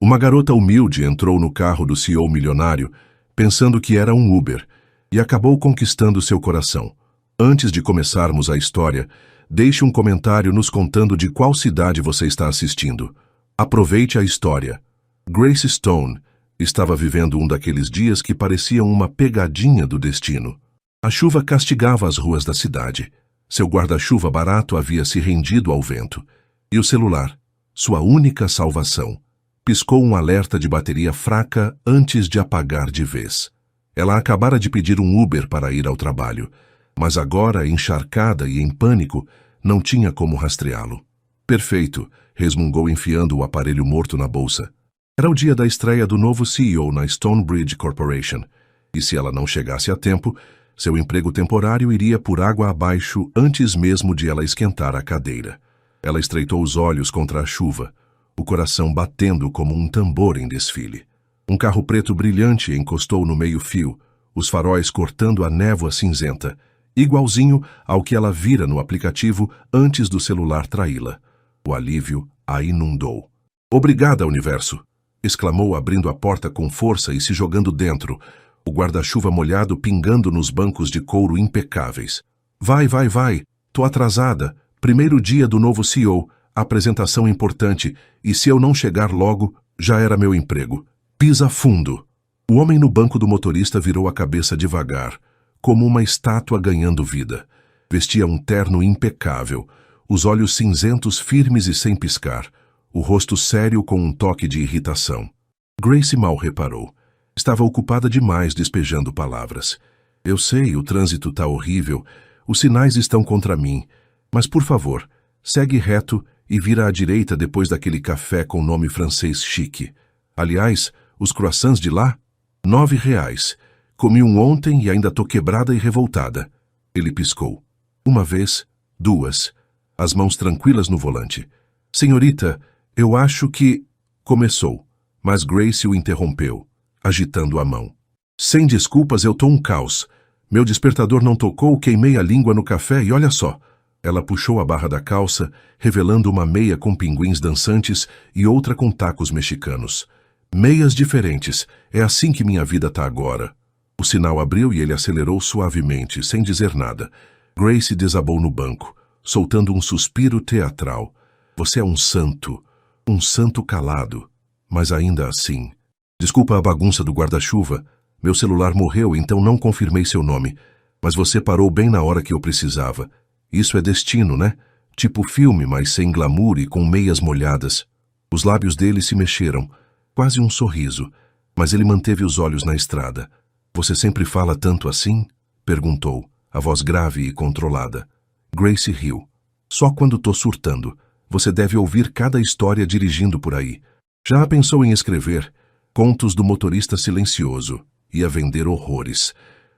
Uma garota humilde entrou no carro do CEO milionário, pensando que era um Uber, e acabou conquistando seu coração. Antes de começarmos a história, deixe um comentário nos contando de qual cidade você está assistindo. Aproveite a história. Grace Stone estava vivendo um daqueles dias que pareciam uma pegadinha do destino. A chuva castigava as ruas da cidade. Seu guarda-chuva barato havia se rendido ao vento. E o celular, sua única salvação, piscou um alerta de bateria fraca antes de apagar de vez. Ela acabara de pedir um Uber para ir ao trabalho, mas agora, encharcada e em pânico, não tinha como rastreá-lo. Perfeito, resmungou enfiando o aparelho morto na bolsa. Era o dia da estreia do novo CEO na Stonebridge Corporation, e se ela não chegasse a tempo, seu emprego temporário iria por água abaixo antes mesmo de ela esquentar a cadeira. Ela estreitou os olhos contra a chuva, o coração batendo como um tambor em desfile. Um carro preto brilhante encostou no meio-fio, os faróis cortando a névoa cinzenta, igualzinho ao que ela vira no aplicativo antes do celular traí-la. O alívio a inundou. "Obrigada, universo!" exclamou abrindo a porta com força e se jogando dentro, o guarda-chuva molhado pingando nos bancos de couro impecáveis. Vai, tô atrasada. Primeiro dia do novo CEO, apresentação importante, e se eu não chegar logo, já era meu emprego. Pisa fundo." O homem no banco do motorista virou a cabeça devagar, como uma estátua ganhando vida. Vestia um terno impecável, os olhos cinzentos firmes e sem piscar, o rosto sério com um toque de irritação. Grace mal reparou. Estava ocupada demais despejando palavras. "Eu sei, o trânsito tá horrível, os sinais estão contra mim, mas por favor, segue reto e vira à direita depois daquele café com nome francês chique. Aliás, os croissants de lá? R$ 9. Comi um ontem e ainda tô quebrada e revoltada." Ele piscou. Uma vez, duas, as mãos tranquilas no volante. "Senhorita, eu acho que..." começou, mas Grace o interrompeu, agitando a mão. "Sem desculpas, eu tô um caos. Meu despertador não tocou, queimei a língua no café e olha só." Ela puxou a barra da calça, revelando uma meia com pinguins dançantes e outra com tacos mexicanos. "Meias diferentes, é assim que minha vida tá agora." O sinal abriu e ele acelerou suavemente, sem dizer nada. Grace desabou no banco, soltando um suspiro teatral. "Você é um santo calado, mas ainda assim." "Desculpa a bagunça do guarda-chuva. Meu celular morreu, então não confirmei seu nome. Mas você parou bem na hora que eu precisava. Isso é destino, né? Tipo filme, mas sem glamour e com meias molhadas." Os lábios dele se mexeram, quase um sorriso, mas ele manteve os olhos na estrada. "Você sempre fala tanto assim?" perguntou, a voz grave e controlada. Grace riu. "Só quando tô surtando. Você deve ouvir cada história dirigindo por aí. Já pensou em escrever? Contos do motorista silencioso. Ia vender horrores."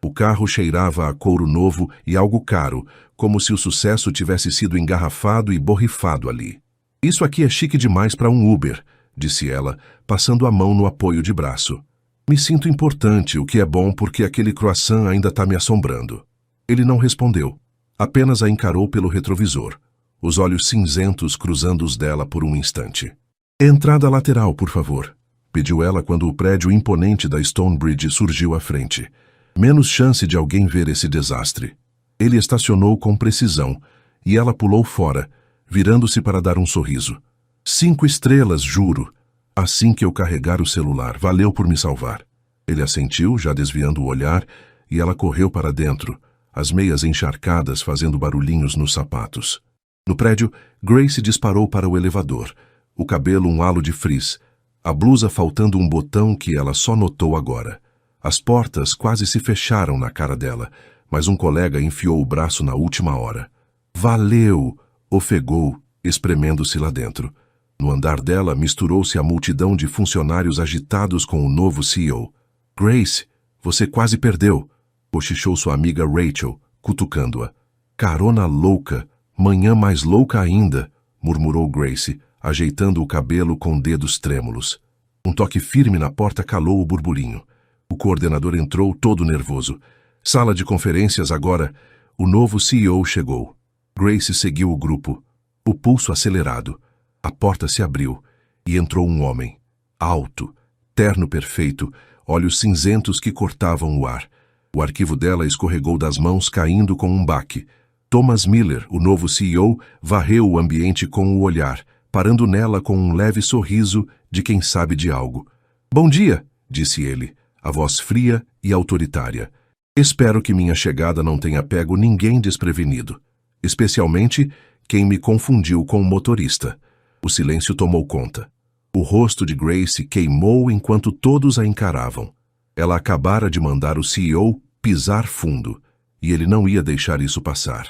O carro cheirava a couro novo e algo caro, como se o sucesso tivesse sido engarrafado e borrifado ali. "Isso aqui é chique demais para um Uber", disse ela, passando a mão no apoio de braço. "Me sinto importante, o que é bom porque aquele croissant ainda tá me assombrando." Ele não respondeu, apenas a encarou pelo retrovisor, os olhos cinzentos cruzando os dela por um instante. "Entrada lateral, por favor", pediu ela quando o prédio imponente da Stonebridge surgiu à frente. Menos chance de alguém ver esse desastre. Ele estacionou com precisão, e ela pulou fora, virando-se para dar um sorriso. 5 estrelas, juro. Assim que eu carregar o celular, valeu por me salvar." Ele assentiu, já desviando o olhar, e ela correu para dentro, as meias encharcadas fazendo barulhinhos nos sapatos. No prédio, Grace disparou para o elevador, o cabelo um halo de frizz, a blusa faltando um botão que ela só notou agora. As portas quase se fecharam na cara dela, mas um colega enfiou o braço na última hora. "Valeu!" ofegou, espremendo-se lá dentro. No andar dela misturou-se a multidão de funcionários agitados com o novo CEO. "Grace, você quase perdeu", cochichou sua amiga Rachel, cutucando-a. "Carona louca, manhã mais louca ainda", murmurou Grace, ajeitando o cabelo com dedos trêmulos. Um toque firme na porta calou o burburinho. O coordenador entrou todo nervoso. Sala de conferências agora. O novo CEO chegou. Grace seguiu o grupo, o pulso acelerado. A porta se abriu e entrou um homem. alto, terno perfeito, olhos cinzentos que cortavam o ar. O arquivo dela escorregou das mãos, caindo com um baque. Thomas Miller, o novo CEO, varreu o ambiente com o olhar, parando nela com um leve sorriso de quem sabe de algo. "Bom dia", disse ele, a voz fria e autoritária. "Espero que minha chegada não tenha pego ninguém desprevenido, especialmente quem me confundiu com o motorista." O silêncio tomou conta. O rosto de Grace queimou enquanto todos a encaravam. Ela acabara de mandar o CEO pisar fundo, e ele não ia deixar isso passar.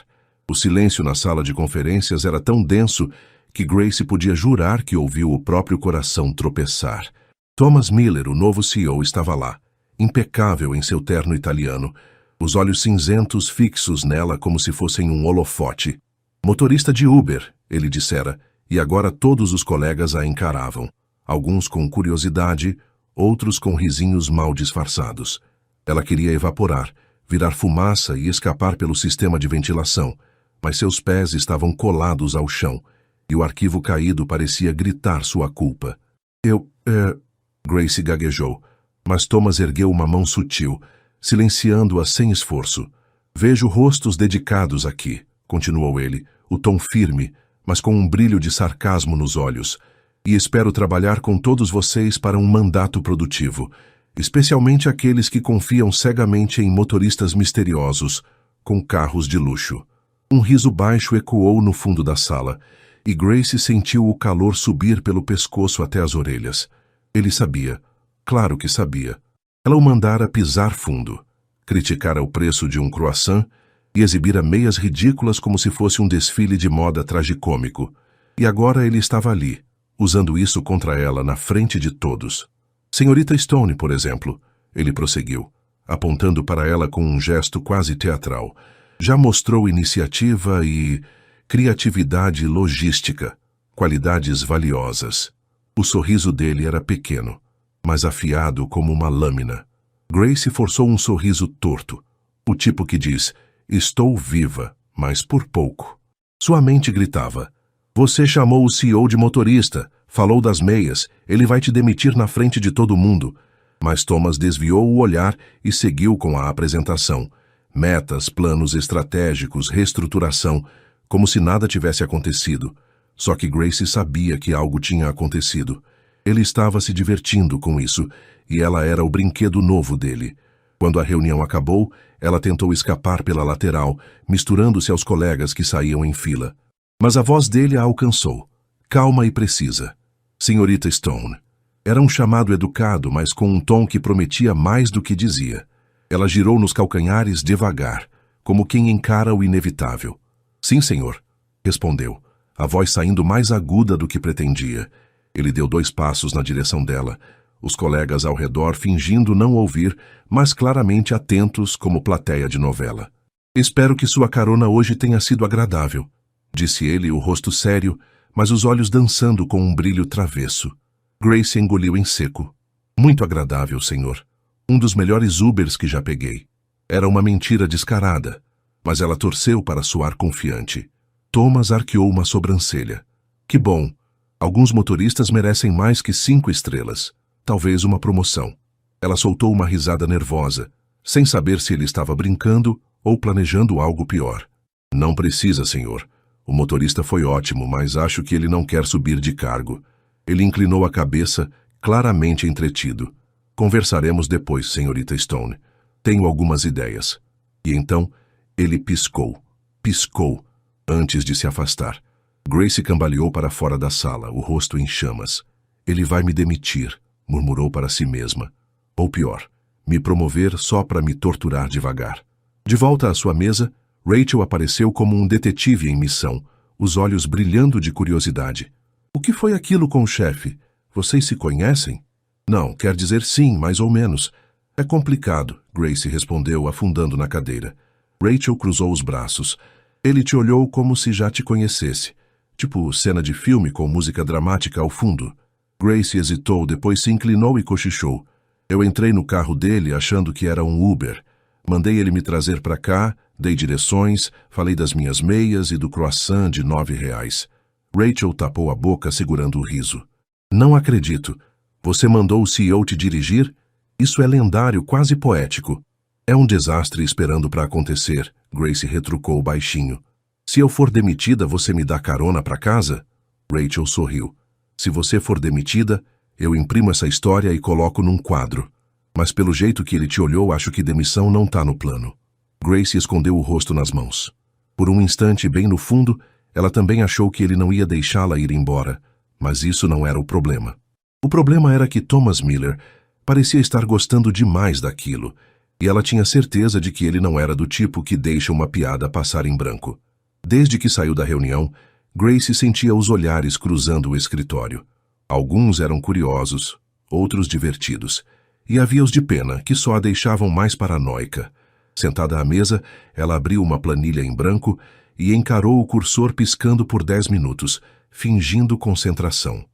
O silêncio na sala de conferências era tão denso que Grace podia jurar que ouviu o próprio coração tropeçar. Thomas Miller, o novo CEO, estava lá, impecável em seu terno italiano, os olhos cinzentos fixos nela como se fossem um holofote. "Motorista de Uber", ele dissera, e agora todos os colegas a encaravam, alguns com curiosidade, outros com risinhos mal disfarçados. Ela queria evaporar, virar fumaça e escapar pelo sistema de ventilação, mas seus pés estavam colados ao chão, e o arquivo caído parecia gritar sua culpa. Grace gaguejou, mas Thomas ergueu uma mão sutil, silenciando-a sem esforço. "Vejo rostos dedicados aqui", continuou ele, o tom firme, mas com um brilho de sarcasmo nos olhos, "e espero trabalhar com todos vocês para um mandato produtivo, especialmente aqueles que confiam cegamente em motoristas misteriosos, com carros de luxo." Um riso baixo ecoou no fundo da sala, e Grace sentiu o calor subir pelo pescoço até as orelhas. Ele sabia, claro que sabia. Ela o mandara pisar fundo, criticara o preço de um croissant e exibira meias ridículas como se fosse um desfile de moda tragicômico. E agora ele estava ali, usando isso contra ela na frente de todos. "Senhorita Stone, por exemplo", ele prosseguiu, apontando para ela com um gesto quase teatral, "já mostrou iniciativa e criatividade logística, qualidades valiosas." O sorriso dele era pequeno, mas afiado como uma lâmina. Grace forçou um sorriso torto, o tipo que diz, "Estou viva, mas por pouco." Sua mente gritava, "Você chamou o CEO de motorista, falou das meias, ele vai te demitir na frente de todo mundo." Mas Thomas desviou o olhar e seguiu com a apresentação. Metas, planos estratégicos, reestruturação, como se nada tivesse acontecido. Só que Grace sabia que algo tinha acontecido. Ele estava se divertindo com isso, e ela era o brinquedo novo dele. Quando a reunião acabou, ela tentou escapar pela lateral, misturando-se aos colegas que saíam em fila. Mas a voz dele a alcançou, calma e precisa. "Senhorita Stone." Era um chamado educado, mas com um tom que prometia mais do que dizia. Ela girou nos calcanhares devagar, como quem encara o inevitável. "Sim, senhor", respondeu, a voz saindo mais aguda do que pretendia. Ele deu 2 passos na direção dela, os colegas ao redor fingindo não ouvir, mas claramente atentos como plateia de novela. "Espero que sua carona hoje tenha sido agradável", disse ele, o rosto sério, mas os olhos dançando com um brilho travesso. Grace engoliu em seco. "Muito agradável, senhor. Um dos melhores Ubers que já peguei." Era uma mentira descarada, mas ela torceu para soar confiante. Thomas arqueou uma sobrancelha. "Que bom. Alguns motoristas merecem mais que 5 estrelas. Talvez uma promoção." Ela soltou uma risada nervosa, sem saber se ele estava brincando ou planejando algo pior. "Não precisa, senhor. O motorista foi ótimo, mas acho que ele não quer subir de cargo." Ele inclinou a cabeça, claramente entretido. "Conversaremos depois, senhorita Stone. Tenho algumas ideias." E então, ele piscou, antes de se afastar. Grace cambaleou para fora da sala, o rosto em chamas. "Ele vai me demitir", murmurou para si mesma. "Ou pior, me promover só para me torturar devagar." De volta à sua mesa, Rachel apareceu como um detetive em missão, os olhos brilhando de curiosidade. "O que foi aquilo com o chefe? Vocês se conhecem?" "Não, quer dizer sim, mais ou menos." "É complicado", Grace respondeu, afundando na cadeira. Rachel cruzou os braços. "Ele te olhou como se já te conhecesse. Tipo cena de filme com música dramática ao fundo." Grace hesitou, depois se inclinou e cochichou. "Eu entrei no carro dele achando que era um Uber. Mandei ele me trazer para cá, dei direções, falei das minhas meias e do croissant de R$9. Rachel tapou a boca segurando o riso. "Não acredito. Você mandou o CEO te dirigir? Isso é lendário, quase poético. É um desastre esperando para acontecer, Grace retrucou baixinho. Se eu for demitida, você me dá carona para casa? Rachel sorriu. Se você for demitida, eu imprimo essa história e coloco num quadro. Mas pelo jeito que ele te olhou, acho que demissão não tá no plano. Grace escondeu o rosto nas mãos. Por um instante, bem no fundo, ela também achou que ele não ia deixá-la ir embora, mas isso não era o problema. O problema era que Thomas Miller parecia estar gostando demais daquilo, e ela tinha certeza de que ele não era do tipo que deixa uma piada passar em branco. Desde que saiu da reunião, Grace sentia os olhares cruzando o escritório. Alguns eram curiosos, outros divertidos, e havia os de pena, que só a deixavam mais paranoica. Sentada à mesa, ela abriu uma planilha em branco e encarou o cursor piscando por 10 minutos, fingindo concentração.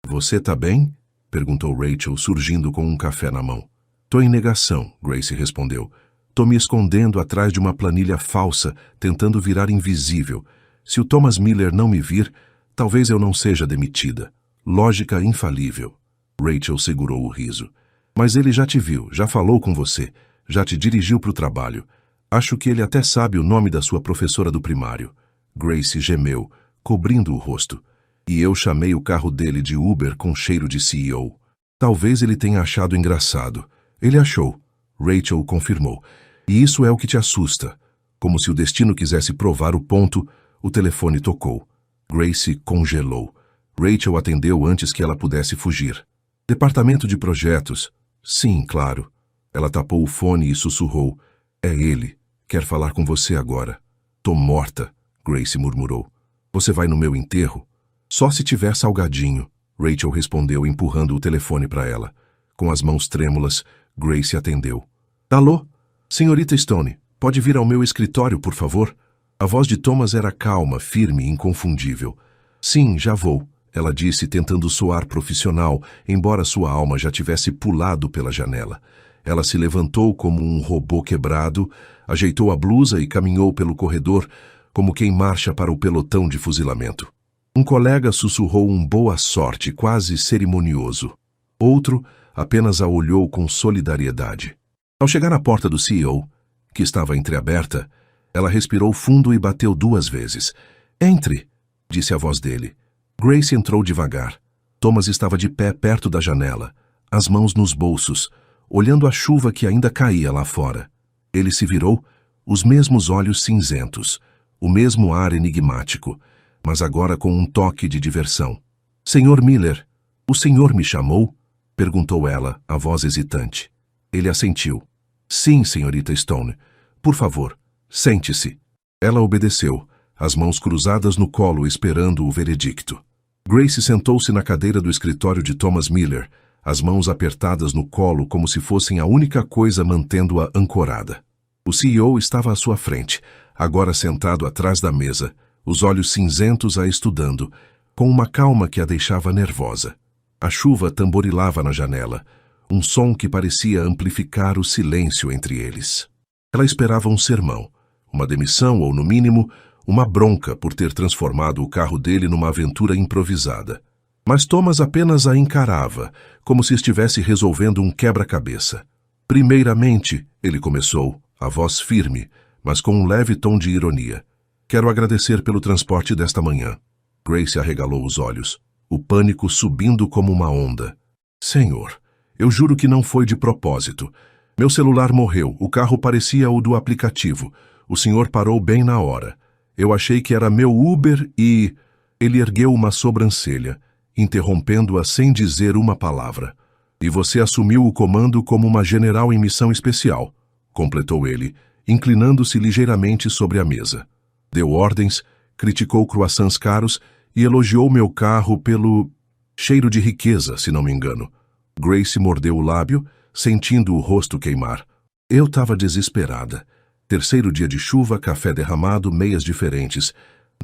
Você tá bem? Perguntou Rachel, surgindo com um café na mão. Tô em negação, Grace respondeu. Tô me escondendo atrás de uma planilha falsa, tentando virar invisível. Se o Thomas Miller não me vir, talvez eu não seja demitida. Lógica infalível. Rachel segurou o riso. Mas ele já te viu, já falou com você, já te dirigiu para o trabalho. Acho que ele até sabe o nome da sua professora do primário. Grace gemeu, cobrindo o rosto. E eu chamei o carro dele de Uber com cheiro de CEO. Talvez ele tenha achado engraçado. Ele achou. Rachel confirmou. E isso é o que te assusta. Como se o destino quisesse provar o ponto, o telefone tocou. Grace congelou. Rachel atendeu antes que ela pudesse fugir. Departamento de projetos. Sim, claro. Ela tapou o fone e sussurrou. É ele. Quer falar com você agora. Tô morta, Grace murmurou. Você vai no meu enterro? Só se tiver salgadinho, Rachel respondeu, empurrando o telefone para ela. Com as mãos trêmulas, Grace atendeu. Alô? Senhorita Stone, pode vir ao meu escritório, por favor? A voz de Thomas era calma, firme e inconfundível. Sim, já vou, ela disse, tentando soar profissional, embora sua alma já tivesse pulado pela janela. Ela se levantou como um robô quebrado, ajeitou a blusa e caminhou pelo corredor, como quem marcha para o pelotão de fuzilamento. Um colega sussurrou um boa sorte, quase cerimonioso. Outro apenas a olhou com solidariedade. Ao chegar à porta do CEO, que estava entreaberta, ela respirou fundo e bateu 2 vezes. Entre, disse a voz dele. Grace entrou devagar. Thomas estava de pé perto da janela, as mãos nos bolsos, olhando a chuva que ainda caía lá fora. Ele se virou, os mesmos olhos cinzentos, o mesmo ar enigmático, mas agora com um toque de diversão. Senhor Miller, o senhor me chamou? Perguntou ela, a voz hesitante. Ele assentiu. Sim, senhorita Stone. Por favor, sente-se. Ela obedeceu, as mãos cruzadas no colo esperando o veredicto. Grace sentou-se na cadeira do escritório de Thomas Miller, as mãos apertadas no colo como se fossem a única coisa mantendo-a ancorada. O CEO estava à sua frente, agora sentado atrás da mesa, os olhos cinzentos a estudando, com uma calma que a deixava nervosa. A chuva tamborilava na janela, um som que parecia amplificar o silêncio entre eles. Ela esperava um sermão, uma demissão ou, no mínimo, uma bronca por ter transformado o carro dele numa aventura improvisada. Mas Thomas apenas a encarava, como se estivesse resolvendo um quebra-cabeça. Primeiramente, ele começou, a voz firme, mas com um leve tom de ironia. Quero agradecer pelo transporte desta manhã. Grace arregalou os olhos, o pânico subindo como uma onda. Senhor, eu juro que não foi de propósito. Meu celular morreu, o carro parecia o do aplicativo. O senhor parou bem na hora. Eu achei que era meu Uber e... Ele ergueu uma sobrancelha, interrompendo-a sem dizer uma palavra. E você assumiu o comando como uma general em missão especial, completou ele, inclinando-se ligeiramente sobre a mesa. Deu ordens, criticou croissants caros e elogiou meu carro pelo cheiro de riqueza, se não me engano. Grace mordeu o lábio, sentindo o rosto queimar. Eu estava desesperada. 3º dia de chuva, café derramado, meias diferentes.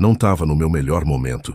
Não estava no meu melhor momento.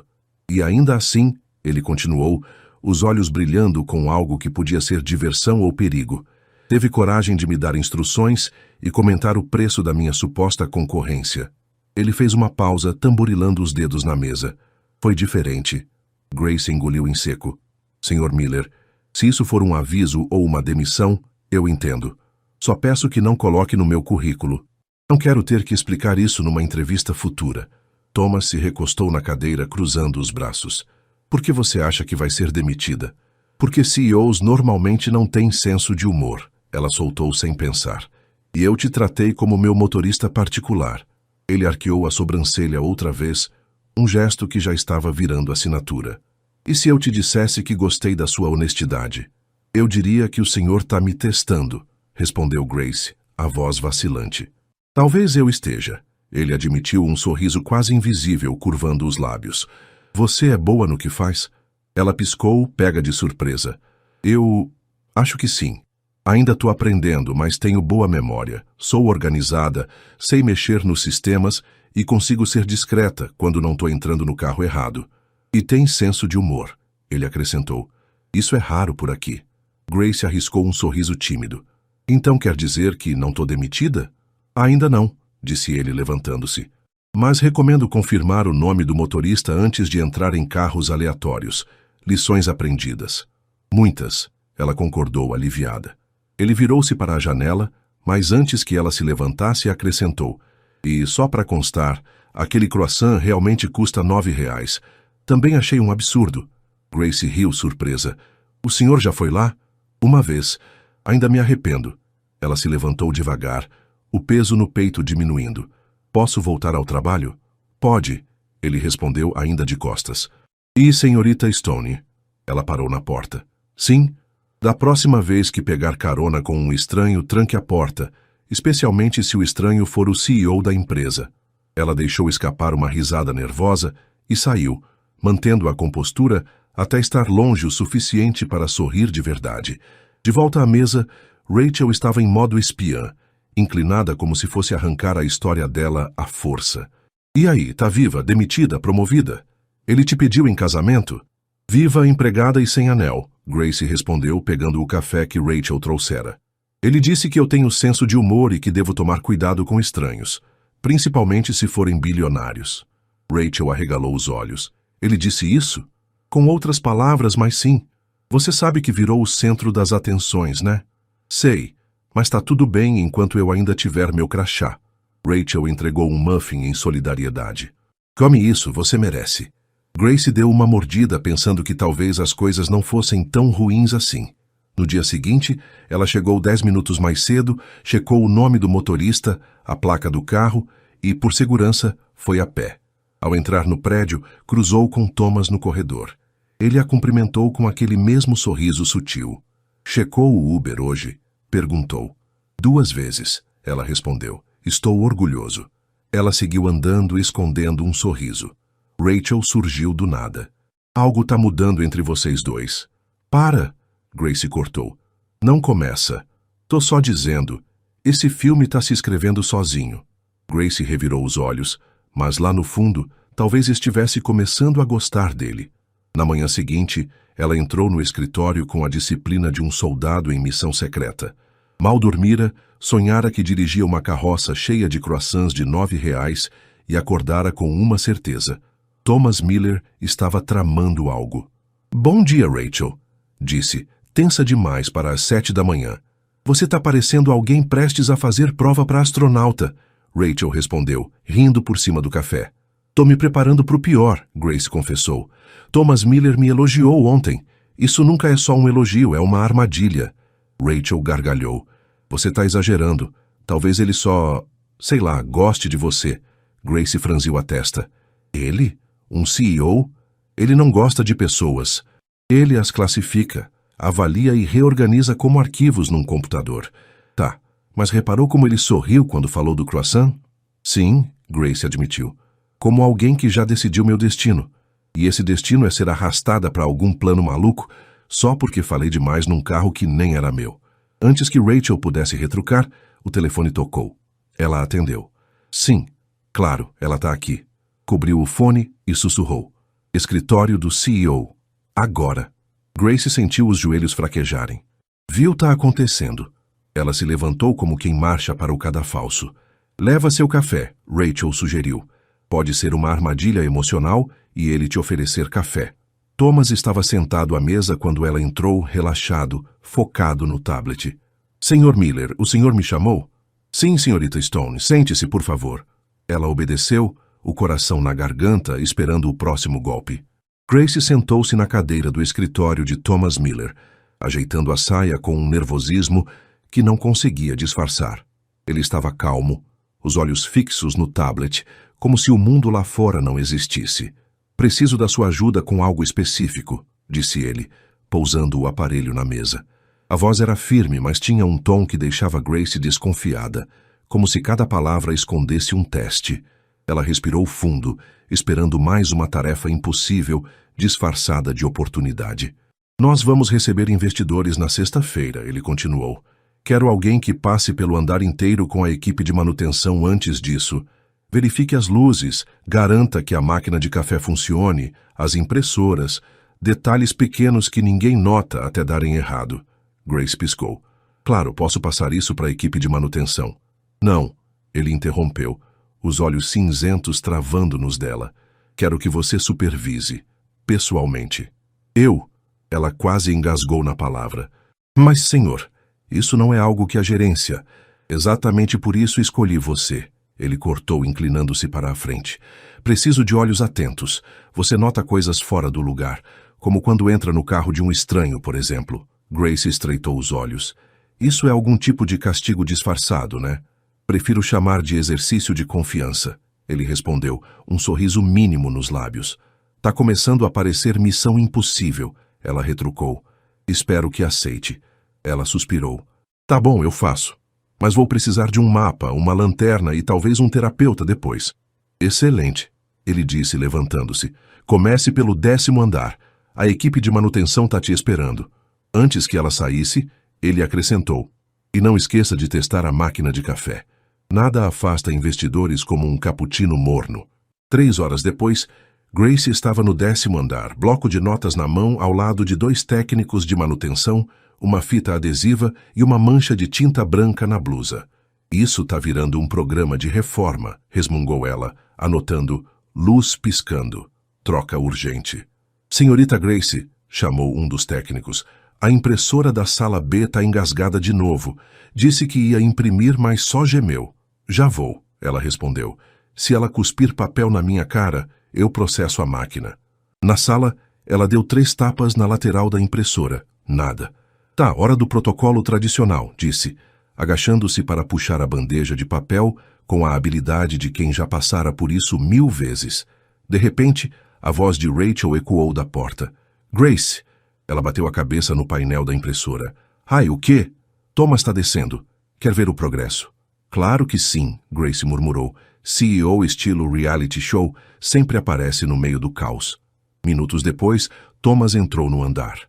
E ainda assim, ele continuou, os olhos brilhando com algo que podia ser diversão ou perigo. Teve coragem de me dar instruções e comentar o preço da minha suposta concorrência. Ele fez uma pausa, tamborilando os dedos na mesa. Foi diferente. Grace engoliu em seco. Senhor Miller, Se isso for um aviso ou uma demissão, eu entendo. Só peço que não coloque no meu currículo. Não quero ter que explicar isso numa entrevista futura. Thomas se recostou na cadeira, cruzando os braços. Por que você acha que vai ser demitida? Porque CEOs normalmente não têm senso de humor. Ela soltou sem pensar. E eu te tratei como meu motorista particular. Ele arqueou a sobrancelha outra vez, um gesto que já estava virando assinatura. E se eu te dissesse que gostei da sua honestidade? Eu diria que o senhor está me testando, respondeu Grace, a voz vacilante. Talvez eu esteja. Ele admitiu, um sorriso quase invisível curvando os lábios. Você é boa no que faz? Ela piscou, pega de surpresa. Eu acho que sim. Ainda estou aprendendo, mas tenho boa memória. Sou organizada, sei mexer nos sistemas e consigo ser discreta quando não estou entrando no carro errado. E tem senso de humor, ele acrescentou. Isso é raro por aqui. Grace arriscou um sorriso tímido. Então quer dizer que não estou demitida? Ainda não, disse ele levantando-se. Mas recomendo confirmar o nome do motorista antes de entrar em carros aleatórios. Lições aprendidas. Muitas, ela concordou aliviada. Ele virou-se para a janela, mas antes que ela se levantasse acrescentou. E só para constar, aquele croissant realmente custa R$9. Também achei um absurdo. Grace riu surpresa. O senhor já foi lá? Uma vez. Ainda me arrependo. Ela se levantou devagar, o peso no peito diminuindo. Posso voltar ao trabalho? Pode, ele respondeu ainda de costas. E senhorita Stone? Ela parou na porta. Sim. Da próxima vez que pegar carona com um estranho, tranque a porta, especialmente se o estranho for o CEO da empresa. Ela deixou escapar uma risada nervosa e saiu, mantendo a compostura até estar longe o suficiente para sorrir de verdade. De volta à mesa, Rachel estava em modo espiã, inclinada como se fosse arrancar a história dela à força. E aí, tá viva, demitida, promovida? Ele te pediu em casamento? Viva, empregada e sem anel, Grace respondeu, pegando o café que Rachel trouxera. Ele disse que eu tenho senso de humor e que devo tomar cuidado com estranhos, principalmente se forem bilionários. Rachel arregalou os olhos. Ele disse isso? Com outras palavras, mas sim. Você sabe que virou o centro das atenções, né? Sei, mas tá tudo bem enquanto eu ainda tiver meu crachá. Rachel entregou um muffin em solidariedade. Come isso, você merece. Grace deu uma mordida pensando que talvez as coisas não fossem tão ruins assim. No dia seguinte, ela chegou 10 minutos mais cedo, checou o nome do motorista, a placa do carro e, por segurança, foi a pé. Ao entrar no prédio, cruzou com Thomas no corredor. Ele a cumprimentou com aquele mesmo sorriso sutil. Checou o Uber hoje? Perguntou. 2 vezes, ela respondeu. Estou orgulhoso. Ela seguiu andando, escondendo um sorriso. Rachel surgiu do nada. Algo tá mudando entre vocês dois. Para! Grace cortou. Não começa. Tô só dizendo. Esse filme tá se escrevendo sozinho. Grace revirou os olhos, mas lá no fundo, talvez estivesse começando a gostar dele. Na manhã seguinte, ela entrou no escritório com a disciplina de um soldado em missão secreta. Mal dormira, sonhara que dirigia uma carroça cheia de croissants de R$9 e acordara com uma certeza. Thomas Miller estava tramando algo. Bom dia, Rachel, disse, tensa demais para as 7 da manhã. Você tá parecendo alguém prestes a fazer prova para astronauta, Rachel respondeu, rindo por cima do café. Tô me preparando para o pior, Grace confessou. Thomas Miller me elogiou ontem. Isso nunca é só um elogio, é uma armadilha. Rachel gargalhou. Você tá exagerando. Talvez ele só, sei lá, goste de você. Grace franziu a testa. Ele? Um CEO? Ele não gosta de pessoas. Ele as classifica, avalia e reorganiza como arquivos num computador. Tá, mas reparou como ele sorriu quando falou do croissant? Sim, Grace admitiu. Como alguém que já decidiu meu destino. E esse destino é ser arrastada para algum plano maluco só porque falei demais num carro que nem era meu. Antes que Rachel pudesse retrucar, o telefone tocou. Ela atendeu. Sim, claro, ela tá aqui. Cobriu o fone e sussurrou. Escritório do CEO. Agora. Grace sentiu os joelhos fraquejarem. Viu tá acontecendo. Ela se levantou como quem marcha para o cadafalso. Leva seu café, Rachel sugeriu. Pode ser uma armadilha emocional e ele te oferecer café. Thomas estava sentado à mesa quando ela entrou, relaxado, focado no tablet. Senhor Miller, o senhor me chamou? Sim, senhorita Stone, sente-se, por favor. Ela obedeceu, o coração na garganta, esperando o próximo golpe. Grace sentou-se na cadeira do escritório de Thomas Miller, ajeitando a saia com um nervosismo que não conseguia disfarçar. Ele estava calmo, os olhos fixos no tablet, como se o mundo lá fora não existisse. Preciso da sua ajuda com algo específico, disse ele, pousando o aparelho na mesa. A voz era firme, mas tinha um tom que deixava Grace desconfiada, como se cada palavra escondesse um teste. Ela respirou fundo, esperando mais uma tarefa impossível, disfarçada de oportunidade. Nós vamos receber investidores na sexta-feira, ele continuou. Quero alguém que passe pelo andar inteiro com a equipe de manutenção antes disso. Verifique as luzes, garanta que a máquina de café funcione, as impressoras, detalhes pequenos que ninguém nota até darem errado. Grace piscou. Claro, posso passar isso para a equipe de manutenção. Não, ele interrompeu, os olhos cinzentos travando nos dela. Quero que você supervise, pessoalmente. Eu? Ela quase engasgou na palavra. Mas, senhor, isso não é algo que a gerência... Exatamente por isso escolhi você. Ele cortou, inclinando-se para a frente. Preciso de olhos atentos. Você nota coisas fora do lugar, como quando entra no carro de um estranho, por exemplo. Grace estreitou os olhos. Isso é algum tipo de castigo disfarçado, né? Prefiro chamar de exercício de confiança. Ele respondeu, um sorriso mínimo nos lábios. Tá começando a parecer missão impossível, ela retrucou. Espero que aceite. Ela suspirou. Tá bom, eu faço. Mas vou precisar de um mapa, uma lanterna e talvez um terapeuta depois. Excelente, ele disse, levantando-se. Comece pelo 10º andar. A equipe de manutenção tá te esperando. Antes que ela saísse, ele acrescentou. E não esqueça de testar a máquina de café. Nada afasta investidores como um cappuccino morno. 3 horas depois, Grace estava no 10º andar, bloco de notas na mão ao lado de 2 técnicos de manutenção, uma fita adesiva e uma mancha de tinta branca na blusa. Isso tá virando um programa de reforma, resmungou ela, anotando luz piscando. Troca urgente. Senhorita Grace, chamou um dos técnicos, a impressora da sala B tá engasgada de novo. Disse que ia imprimir, mas só gemeu. Já vou, ela respondeu. Se ela cuspir papel na minha cara, eu processo a máquina. Na sala, ela deu 3 tapas na lateral da impressora. Nada. Tá, hora do protocolo tradicional, disse, agachando-se para puxar a bandeja de papel com a habilidade de quem já passara por isso 1000 vezes. De repente, a voz de Rachel ecoou da porta. Grace! Ela bateu a cabeça no painel da impressora. Ai, o quê? Thomas está descendo. Quer ver o progresso? Claro que sim, Grace murmurou. CEO estilo reality show sempre aparece no meio do caos. Minutos depois, Thomas entrou no andar.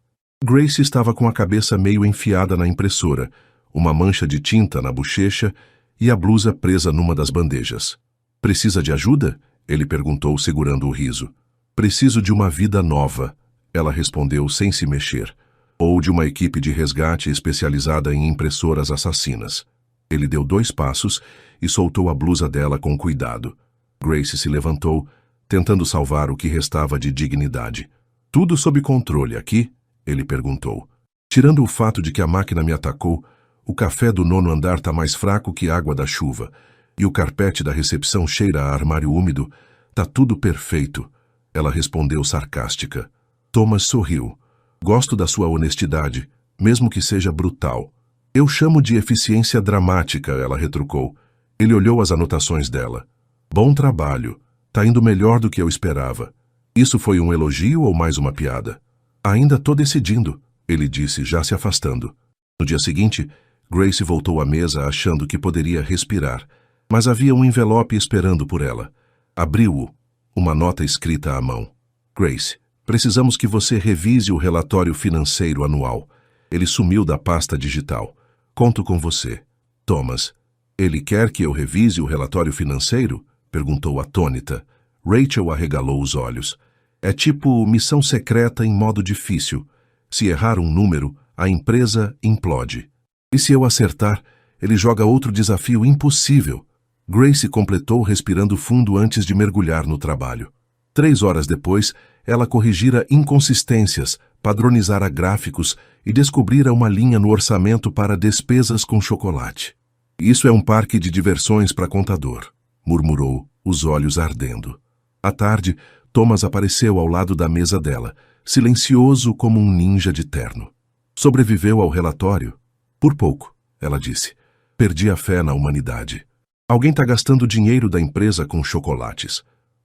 Grace estava com a cabeça meio enfiada na impressora, uma mancha de tinta na bochecha e a blusa presa numa das bandejas. Precisa de ajuda? Ele perguntou, segurando o riso. Preciso de uma vida nova, ela respondeu sem se mexer, ou de uma equipe de resgate especializada em impressoras assassinas. Ele deu 2 passos e soltou a blusa dela com cuidado. Grace se levantou, tentando salvar o que restava de dignidade. Tudo sob controle aqui? Ele perguntou. Tirando o fato de que a máquina me atacou, o café do 9º andar tá mais fraco que água da chuva, e o carpete da recepção cheira a armário úmido, tá tudo perfeito, ela respondeu sarcástica. Thomas sorriu. Gosto da sua honestidade, mesmo que seja brutal. Eu chamo de eficiência dramática, ela retrucou. Ele olhou as anotações dela. Bom trabalho. Tá indo melhor do que eu esperava. Isso foi um elogio ou mais uma piada? Ainda tô decidindo, ele disse, já se afastando. No dia seguinte, Grace voltou à mesa achando que poderia respirar, mas havia um envelope esperando por ela. Abriu-o, uma nota escrita à mão. Grace, precisamos que você revise o relatório financeiro anual. Ele sumiu da pasta digital. Conto com você. Thomas, ele quer que eu revise o relatório financeiro? Perguntou atônita. Rachel arregalou os olhos. É tipo missão secreta em modo difícil. Se errar um número, a empresa implode. E se eu acertar, ele joga outro desafio impossível. Grace completou respirando fundo antes de mergulhar no trabalho. 3 horas depois, ela corrigira inconsistências, padronizara gráficos e descobrira uma linha no orçamento para despesas com chocolate. Isso é um parque de diversões para contador, murmurou, os olhos ardendo. À tarde, Thomas apareceu ao lado da mesa dela, silencioso como um ninja de terno. Sobreviveu ao relatório? Por pouco, ela disse. Perdi a fé na humanidade. Alguém está gastando dinheiro da empresa com chocolates.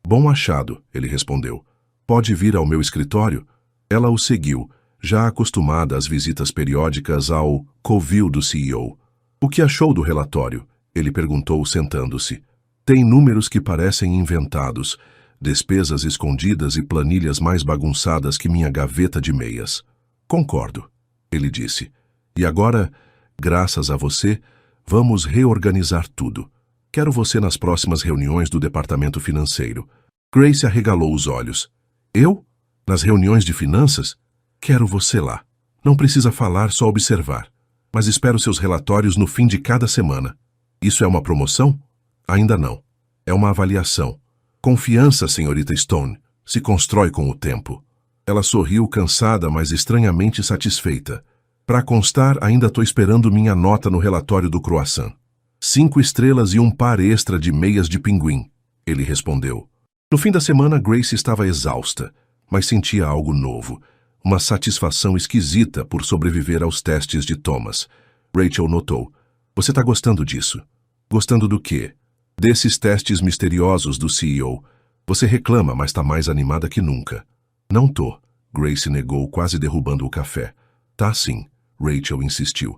Bom achado, ele respondeu. Pode vir ao meu escritório? Ela o seguiu, já acostumada às visitas periódicas ao covil do CEO. O que achou do relatório? Ele perguntou sentando-se. Tem números que parecem inventados, despesas escondidas e planilhas mais bagunçadas que minha gaveta de meias. Concordo, ele disse. E agora, graças a você, vamos reorganizar tudo. Quero você nas próximas reuniões do departamento financeiro. Grace arregalou os olhos. Eu? Nas reuniões de finanças? Quero você lá. Não precisa falar, só observar. Mas espero seus relatórios no fim de cada semana. Isso é uma promoção? Ainda não. É uma avaliação. Confiança, senhorita Stone, se constrói com o tempo. Ela sorriu cansada, mas estranhamente satisfeita. Para constar, ainda estou esperando minha nota no relatório do croissant. 5 estrelas e um par extra de meias de pinguim, ele respondeu. No fim da semana, Grace estava exausta, mas sentia algo novo, uma satisfação esquisita por sobreviver aos testes de Thomas. Rachel notou. Você está gostando disso? Gostando do quê? Desses testes misteriosos do CEO. Você reclama, mas está mais animada que nunca. Não tô, Grace negou, quase derrubando o café. Tá sim, Rachel insistiu.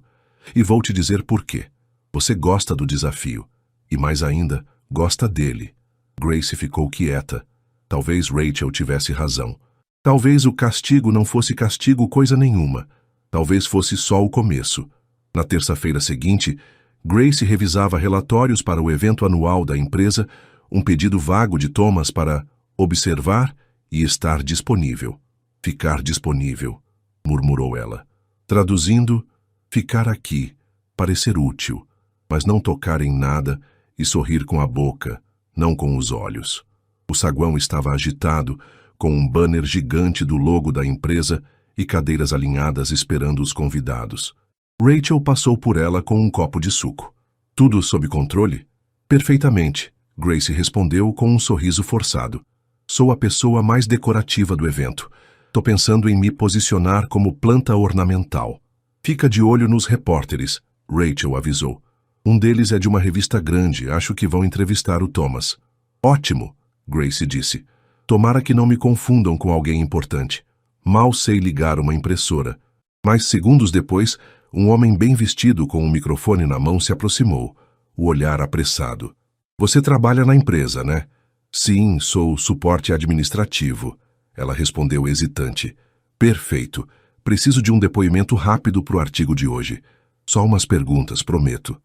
E vou te dizer por quê. Você gosta do desafio. E mais ainda, gosta dele. Grace ficou quieta. Talvez Rachel tivesse razão. Talvez o castigo não fosse castigo coisa nenhuma. Talvez fosse só o começo. Na terça-feira seguinte, Grace revisava relatórios para o evento anual da empresa, um pedido vago de Thomas para observar e estar disponível. Ficar disponível, murmurou ela. Traduzindo, ficar aqui, parecer útil, mas não tocar em nada e sorrir com a boca, não com os olhos. O saguão estava agitado, com um banner gigante do logo da empresa e cadeiras alinhadas esperando os convidados. Rachel passou por ela com um copo de suco. Tudo sob controle? Perfeitamente, Grace respondeu com um sorriso forçado. Sou a pessoa mais decorativa do evento. Tô pensando em me posicionar como planta ornamental. Fica de olho nos repórteres, Rachel avisou. Um deles é de uma revista grande, acho que vão entrevistar o Thomas. Ótimo, Grace disse. Tomara que não me confundam com alguém importante. Mal sei ligar uma impressora. Mas segundos depois, um homem bem vestido com um microfone na mão se aproximou, o olhar apressado. Você trabalha na empresa, né? Sim, sou suporte administrativo, ela respondeu hesitante. Perfeito. Preciso de um depoimento rápido para o artigo de hoje. Só umas perguntas, prometo.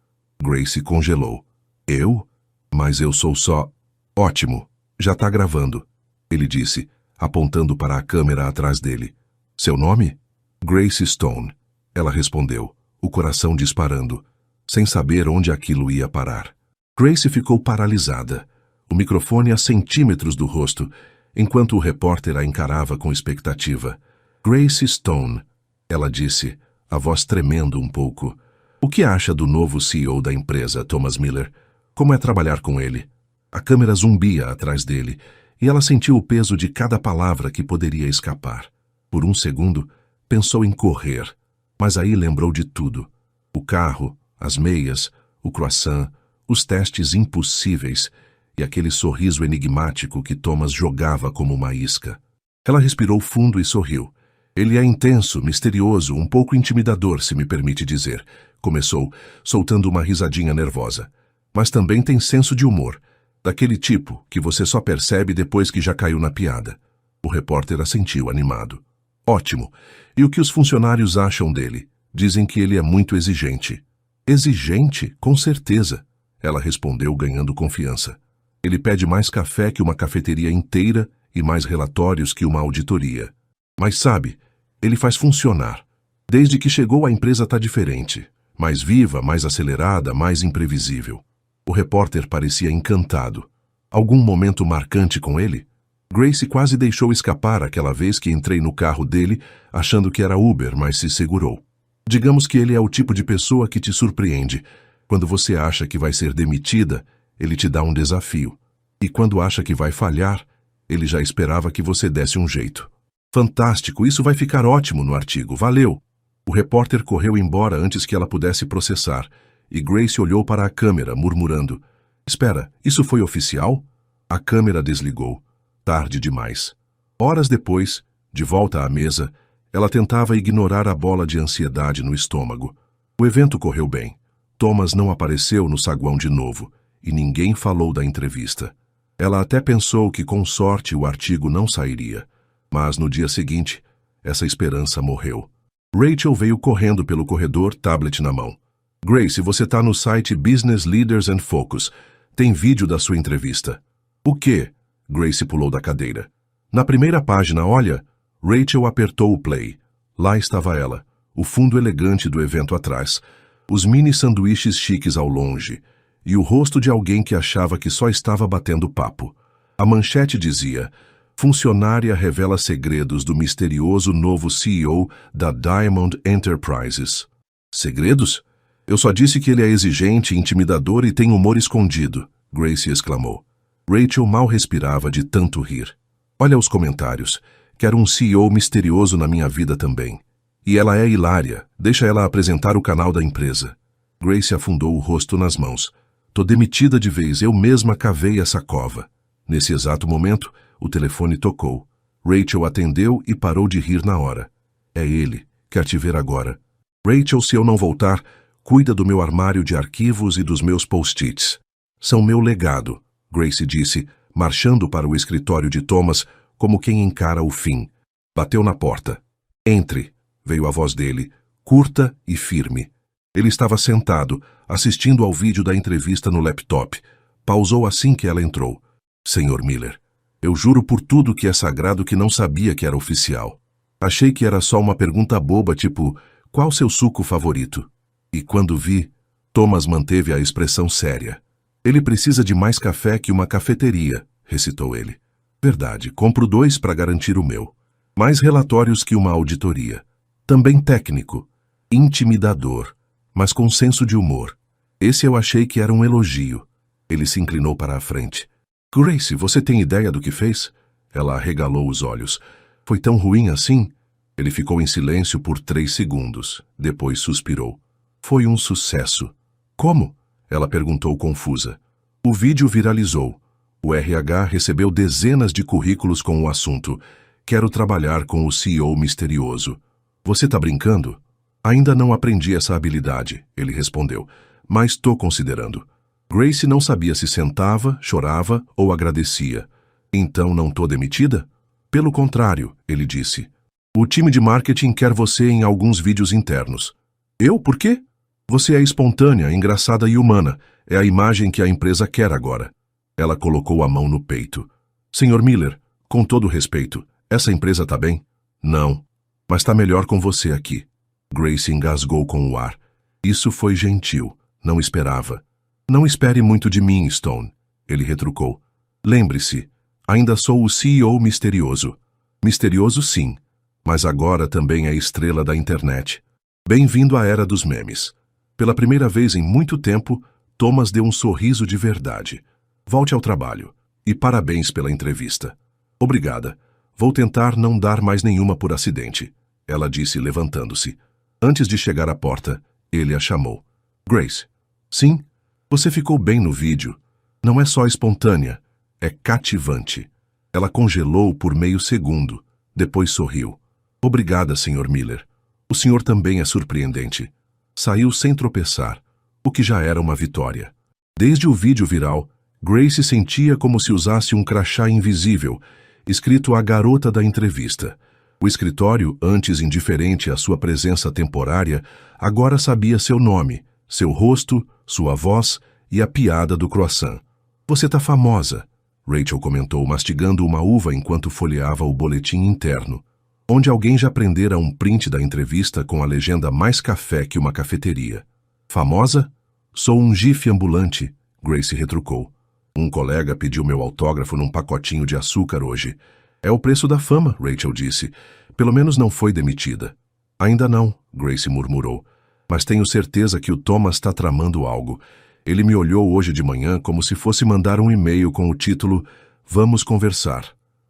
Grace congelou. Eu? Mas eu sou só... Ótimo, já está gravando, ele disse, apontando para a câmera atrás dele. Seu nome? Grace Stone, ela respondeu, o coração disparando, sem saber onde aquilo ia parar. Grace ficou paralisada, o microfone a centímetros do rosto, enquanto o repórter a encarava com expectativa. Grace Stone, ela disse, a voz tremendo um pouco. O que acha do novo CEO da empresa, Thomas Miller? Como é trabalhar com ele? A câmera zumbia atrás dele, e ela sentiu o peso de cada palavra que poderia escapar. Por um segundo, pensou em correr, mas aí lembrou de tudo. O carro, as meias, o croissant, os testes impossíveis e aquele sorriso enigmático que Thomas jogava como uma isca. Ela respirou fundo e sorriu. Ele é intenso, misterioso, um pouco intimidador, se me permite dizer, começou, soltando uma risadinha nervosa. Mas também tem senso de humor, daquele tipo que você só percebe depois que já caiu na piada. O repórter assentiu animado. Ótimo. E o que os funcionários acham dele? Dizem que ele é muito exigente. Exigente? Com certeza, ela respondeu ganhando confiança. Ele pede mais café que uma cafeteria inteira e mais relatórios que uma auditoria. Mas sabe, ele faz funcionar. Desde que chegou, a empresa está diferente. Mais viva, mais acelerada, mais imprevisível. O repórter parecia encantado. Algum momento marcante com ele? Grace quase deixou escapar aquela vez que entrei no carro dele achando que era Uber, mas se segurou. Digamos que ele é o tipo de pessoa que te surpreende. Quando você acha que vai ser demitida, ele te dá um desafio. E quando acha que vai falhar, ele já esperava que você desse um jeito. Fantástico, isso vai ficar ótimo no artigo, valeu! O repórter correu embora antes que ela pudesse processar, e Grace olhou para a câmera, murmurando: Espera, isso foi oficial? A câmera desligou. Tarde demais. Horas depois, de volta à mesa, ela tentava ignorar a bola de ansiedade no estômago. O evento correu bem. Thomas não apareceu no saguão de novo, e ninguém falou da entrevista. Ela até pensou que, com sorte, o artigo não sairia. Mas, no dia seguinte, essa esperança morreu. Rachel veio correndo pelo corredor, tablet na mão. Grace, você tá no site Business Leaders and Focus. Tem vídeo da sua entrevista. O quê? Grace pulou da cadeira. Na primeira página, olha. Rachel apertou o play. Lá estava ela, o fundo elegante do evento atrás, os mini sanduíches chiques ao longe, e o rosto de alguém que achava que só estava batendo papo. A manchete dizia: funcionária revela segredos do misterioso novo CEO da Diamond Enterprises. Segredos? Eu só disse que ele é exigente, intimidador e tem humor escondido, Grace exclamou. Rachel mal respirava de tanto rir. Olha os comentários. Quero um CEO misterioso na minha vida também. E ela é hilária. Deixa ela apresentar o canal da empresa. Grace afundou o rosto nas mãos. Tô demitida de vez, eu mesma cavei essa cova. Nesse exato momento, o telefone tocou. Rachel atendeu e parou de rir na hora. É ele. Quer te ver agora. Rachel, se eu não voltar, cuida do meu armário de arquivos e dos meus post-its. São meu legado, Grace disse, marchando para o escritório de Thomas, como quem encara o fim. Bateu na porta. Entre, veio a voz dele, curta e firme. Ele estava sentado, assistindo ao vídeo da entrevista no laptop. Pausou assim que ela entrou. Senhor Miller, eu juro por tudo que é sagrado que não sabia que era oficial. Achei que era só uma pergunta boba, tipo, qual seu suco favorito? E quando vi, Thomas manteve a expressão séria. Ele precisa de mais café que uma cafeteria, recitou ele. Verdade, compro 2 para garantir o meu. Mais relatórios que uma auditoria. Também técnico. Intimidador, mas com senso de humor. Esse eu achei que era um elogio. Ele se inclinou para a frente. Grace, você tem ideia do que fez? Ela arregalou os olhos. Foi tão ruim assim? Ele ficou em silêncio por 3 segundos. Depois suspirou. Foi um sucesso. Como? Ela perguntou confusa. O vídeo viralizou. O RH recebeu dezenas de currículos com o assunto: quero trabalhar com o CEO misterioso. Você tá brincando? Ainda não aprendi essa habilidade, ele respondeu, mas tô considerando. Grace não sabia se sentava, chorava ou agradecia. Então não tô demitida? Pelo contrário, ele disse. O time de marketing quer você em alguns vídeos internos. Eu? Por quê? Você é espontânea, engraçada e humana. É a imagem que a empresa quer agora. Ela colocou a mão no peito. Senhor Miller, com todo respeito, essa empresa tá bem? Não, mas tá melhor com você aqui. Grace engasgou com o ar. Isso foi gentil, não esperava. Não espere muito de mim, Stone, ele retrucou. Lembre-se, ainda sou o CEO misterioso. Misterioso sim, mas agora também é estrela da internet. Bem-vindo à era dos memes. Pela primeira vez em muito tempo, Thomas deu um sorriso de verdade. Volte ao trabalho. E parabéns pela entrevista. Obrigada. Vou tentar não dar mais nenhuma por acidente, ela disse levantando-se. Antes de chegar à porta, ele a chamou. Grace. Sim? Você ficou bem no vídeo. Não é só espontânea, é cativante. Ela congelou por meio segundo, depois sorriu. Obrigada, Sr. Miller. O senhor também é surpreendente. Saiu sem tropeçar, o que já era uma vitória. Desde o vídeo viral, Grace sentia como se usasse um crachá invisível, escrito a garota da entrevista. O escritório, antes indiferente à sua presença temporária, agora sabia seu nome, seu rosto, sua voz e a piada do croissant. Você tá famosa, Rachel comentou, mastigando uma uva enquanto folheava o boletim interno, onde alguém já prendera um print da entrevista com a legenda mais café que uma cafeteria. Famosa? Sou um gif ambulante, Grace retrucou. Um colega pediu meu autógrafo num pacotinho de açúcar hoje. É o preço da fama, Rachel disse. Pelo menos não foi demitida. Ainda não, Grace murmurou. Mas tenho certeza que o Thomas está tramando algo. Ele me olhou hoje de manhã como se fosse mandar um e-mail com o título Vamos conversar.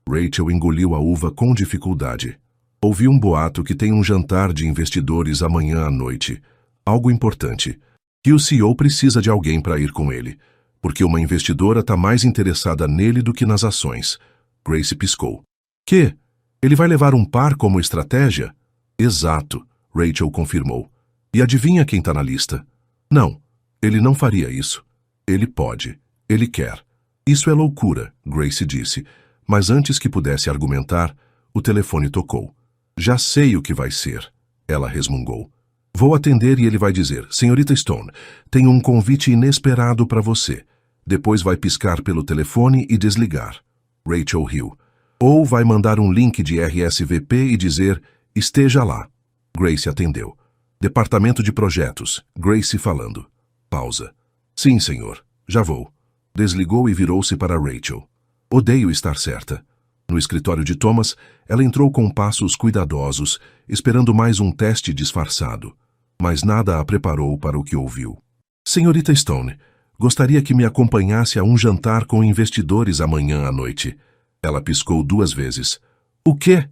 Rachel engoliu a uva com dificuldade. Ouvi um boato que tem um jantar de investidores amanhã à noite. Algo importante. Que o CEO precisa de alguém para ir com ele. Porque uma investidora está mais interessada nele do que nas ações. Grace piscou. Que? Ele vai levar um par como estratégia? Exato, Rachel confirmou. E adivinha quem está na lista? Não, ele não faria isso. Ele pode. Ele quer. Isso é loucura, Grace disse. Mas antes que pudesse argumentar, o telefone tocou. Já sei o que vai ser, ela resmungou. Vou atender e ele vai dizer, Senhorita Stone, tenho um convite inesperado para você. Depois vai piscar pelo telefone e desligar. Rachel riu. Ou vai mandar um link de RSVP e dizer, esteja lá. Grace atendeu. Departamento de Projetos, Grace falando. Pausa. Sim, senhor. Já vou. Desligou e virou-se para Rachel. Odeio estar certa. No escritório de Thomas, ela entrou com passos cuidadosos, esperando mais um teste disfarçado. Mas nada a preparou para o que ouviu. Senhorita Stone, gostaria que me acompanhasse a um jantar com investidores amanhã à noite. Ela piscou 2 vezes. O quê?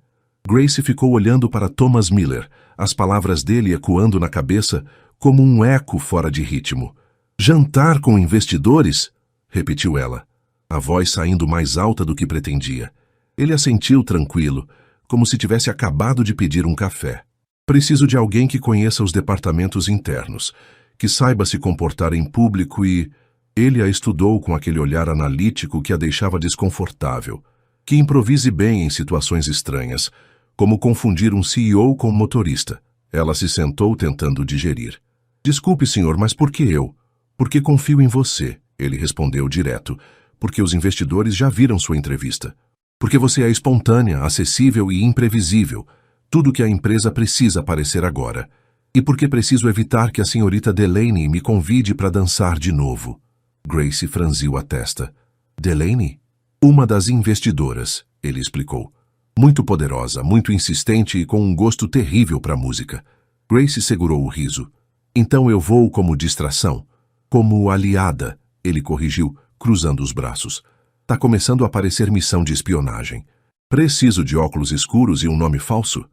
Grace ficou olhando para Thomas Miller, as palavras dele ecoando na cabeça como um eco fora de ritmo. Jantar com investidores? Repetiu ela, a voz saindo mais alta do que pretendia. Ele assentiu tranquilo, como se tivesse acabado de pedir um café. Preciso de alguém que conheça os departamentos internos, que saiba se comportar em público e... Ele a estudou com aquele olhar analítico que a deixava desconfortável, que improvise bem em situações estranhas, como confundir um CEO com um motorista. Ela se sentou tentando digerir. Desculpe, senhor, mas por que eu? Porque confio em você, ele respondeu direto, porque os investidores já viram sua entrevista. Porque você é espontânea, acessível e imprevisível, tudo que a empresa precisa parecer agora. E porque preciso evitar que a senhorita Delaney me convide para dançar de novo. Grace franziu a testa. Delaney? Uma das investidoras, ele explicou. Muito poderosa, muito insistente e com um gosto terrível para música. Grace segurou o riso. Então eu vou como distração. Como aliada, ele corrigiu, cruzando os braços. Tá começando a parecer missão de espionagem. Preciso de óculos escuros e um nome falso?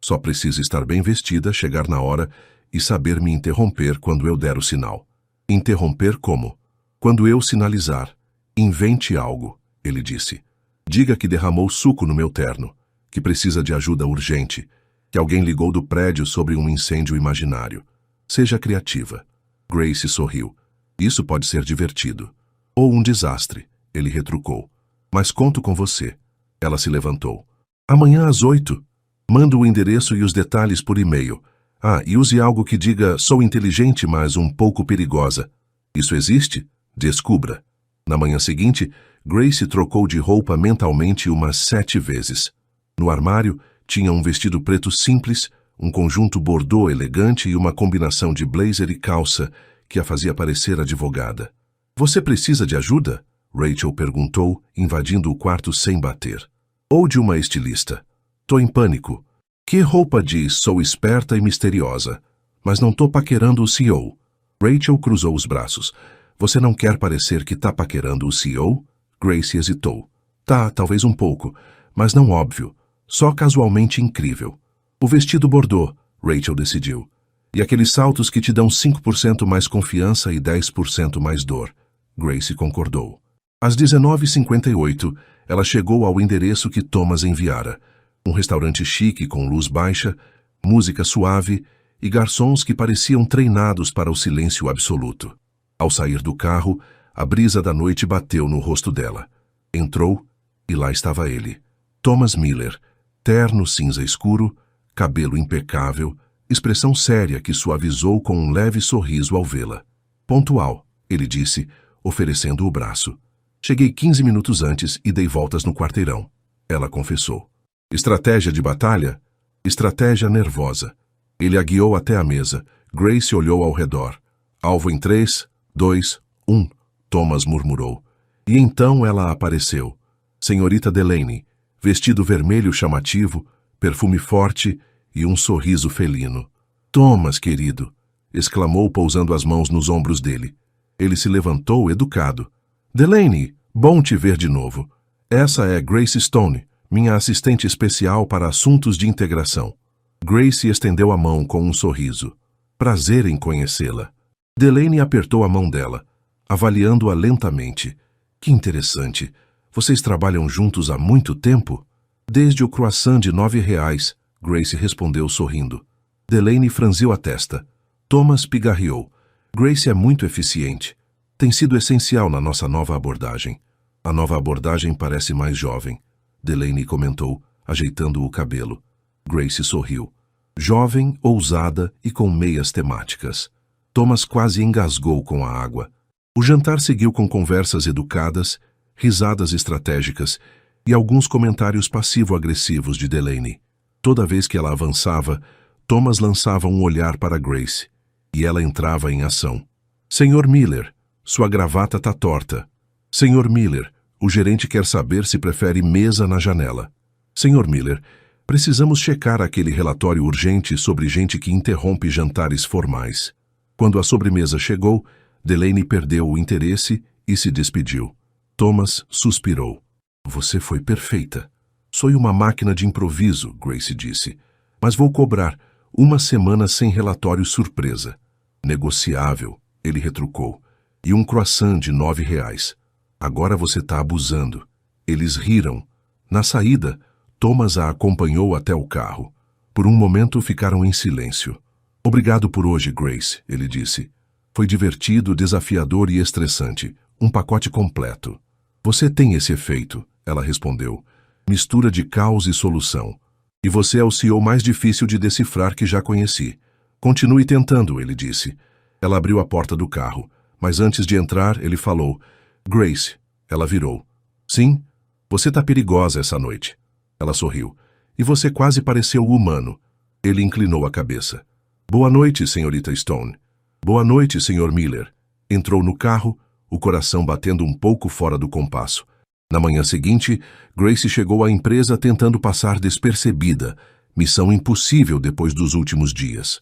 Só preciso estar bem vestida, chegar na hora e saber me interromper quando eu der o sinal. Interromper como? Quando eu sinalizar. Invente algo, ele disse. Diga que derramou suco no meu terno, que precisa de ajuda urgente, que alguém ligou do prédio sobre um incêndio imaginário. Seja criativa. Grace sorriu. Isso pode ser divertido. Ou um desastre, ele retrucou. Mas conto com você. Ela se levantou. Amanhã às 8. Mando o endereço e os detalhes por e-mail. Ah, e use algo que diga, sou inteligente, mas um pouco perigosa. Isso existe? Descubra. Na manhã seguinte, Grace trocou de roupa mentalmente umas 7 vezes. No armário, tinha um vestido preto simples, um conjunto bordô elegante e uma combinação de blazer e calça que a fazia parecer advogada. Você precisa de ajuda? Rachel perguntou, invadindo o quarto sem bater. Ou de uma estilista? Tô em pânico. Que roupa diz sou esperta e misteriosa, mas não tô paquerando o CEO. Rachel cruzou os braços. Você não quer parecer que tá paquerando o CEO? Grace hesitou. Tá, talvez um pouco, mas não óbvio. Só casualmente incrível. O vestido bordô, Rachel decidiu. E aqueles saltos que te dão 5% mais confiança e 10% mais dor. Grace concordou. Às 19h58, ela chegou ao endereço que Thomas enviara. Um restaurante chique com luz baixa, música suave e garçons que pareciam treinados para o silêncio absoluto. Ao sair do carro, a brisa da noite bateu no rosto dela. Entrou e lá estava ele. Thomas Miller, terno cinza escuro, cabelo impecável, expressão séria que suavizou com um leve sorriso ao vê-la. Pontual, ele disse, oferecendo o braço. Cheguei 15 minutos antes e dei voltas no quarteirão. Ela confessou. Estratégia de batalha? Estratégia nervosa. Ele a guiou até a mesa. Grace olhou ao redor. Alvo em 3, 2, 1, Thomas murmurou. E então ela apareceu. Senhorita Delaney, vestido vermelho chamativo, perfume forte e um sorriso felino. Thomas, querido, exclamou pousando as mãos nos ombros dele. Ele se levantou, educado. Delaney, bom te ver de novo. Essa é Grace Stone, minha assistente especial para assuntos de integração. Grace estendeu a mão com um sorriso. Prazer em conhecê-la. Delaney apertou a mão dela, avaliando-a lentamente. Que interessante. Vocês trabalham juntos há muito tempo? Desde o croissant de R$9, Grace respondeu sorrindo. Delaney franziu a testa. Thomas pigarreou. Grace é muito eficiente. Tem sido essencial na nossa nova abordagem. A nova abordagem parece mais jovem, Delaney comentou, ajeitando o cabelo. Grace sorriu. Jovem, ousada e com meias temáticas. Thomas quase engasgou com a água. O jantar seguiu com conversas educadas, risadas estratégicas e alguns comentários passivo-agressivos de Delaney. Toda vez que ela avançava, Thomas lançava um olhar para Grace, e ela entrava em ação. Senhor Miller, sua gravata tá torta. Senhor Miller, o gerente quer saber se prefere mesa na janela. Senhor Miller, precisamos checar aquele relatório urgente sobre gente que interrompe jantares formais. Quando a sobremesa chegou, Delaney perdeu o interesse e se despediu. Thomas suspirou. Você foi perfeita. Sou uma máquina de improviso, Grace disse. Mas vou cobrar 1 semana sem relatório surpresa. Negociável, ele retrucou. E um croissant de R$9. Agora você está abusando. Eles riram. Na saída, Thomas a acompanhou até o carro. Por um momento ficaram em silêncio. Obrigado por hoje, Grace, ele disse. Foi divertido, desafiador e estressante. Um pacote completo. Você tem esse efeito, ela respondeu. Mistura de caos e solução. E você é o CEO mais difícil de decifrar que já conheci. Continue tentando, ele disse. Ela abriu a porta do carro, mas antes de entrar, ele falou. Grace, ela virou. Sim, você tá perigosa essa noite. Ela sorriu. E você quase pareceu humano. Ele inclinou a cabeça. Boa noite, senhorita Stone. Boa noite, senhor Miller. Entrou no carro, o coração batendo um pouco fora do compasso. Na manhã seguinte, Grace chegou à empresa tentando passar despercebida, missão impossível depois dos últimos dias.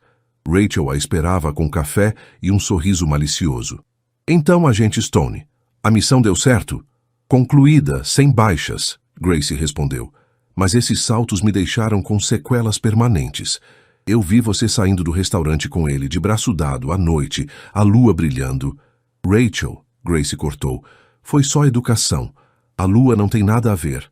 Rachel a esperava com café e um sorriso malicioso. Então, agente Stone, a missão deu certo? Concluída, sem baixas, Grace respondeu. Mas esses saltos me deixaram com sequelas permanentes. Eu vi você saindo do restaurante com ele, de braço dado, à noite, a lua brilhando. Rachel, Grace cortou, foi só educação. A lua não tem nada a ver.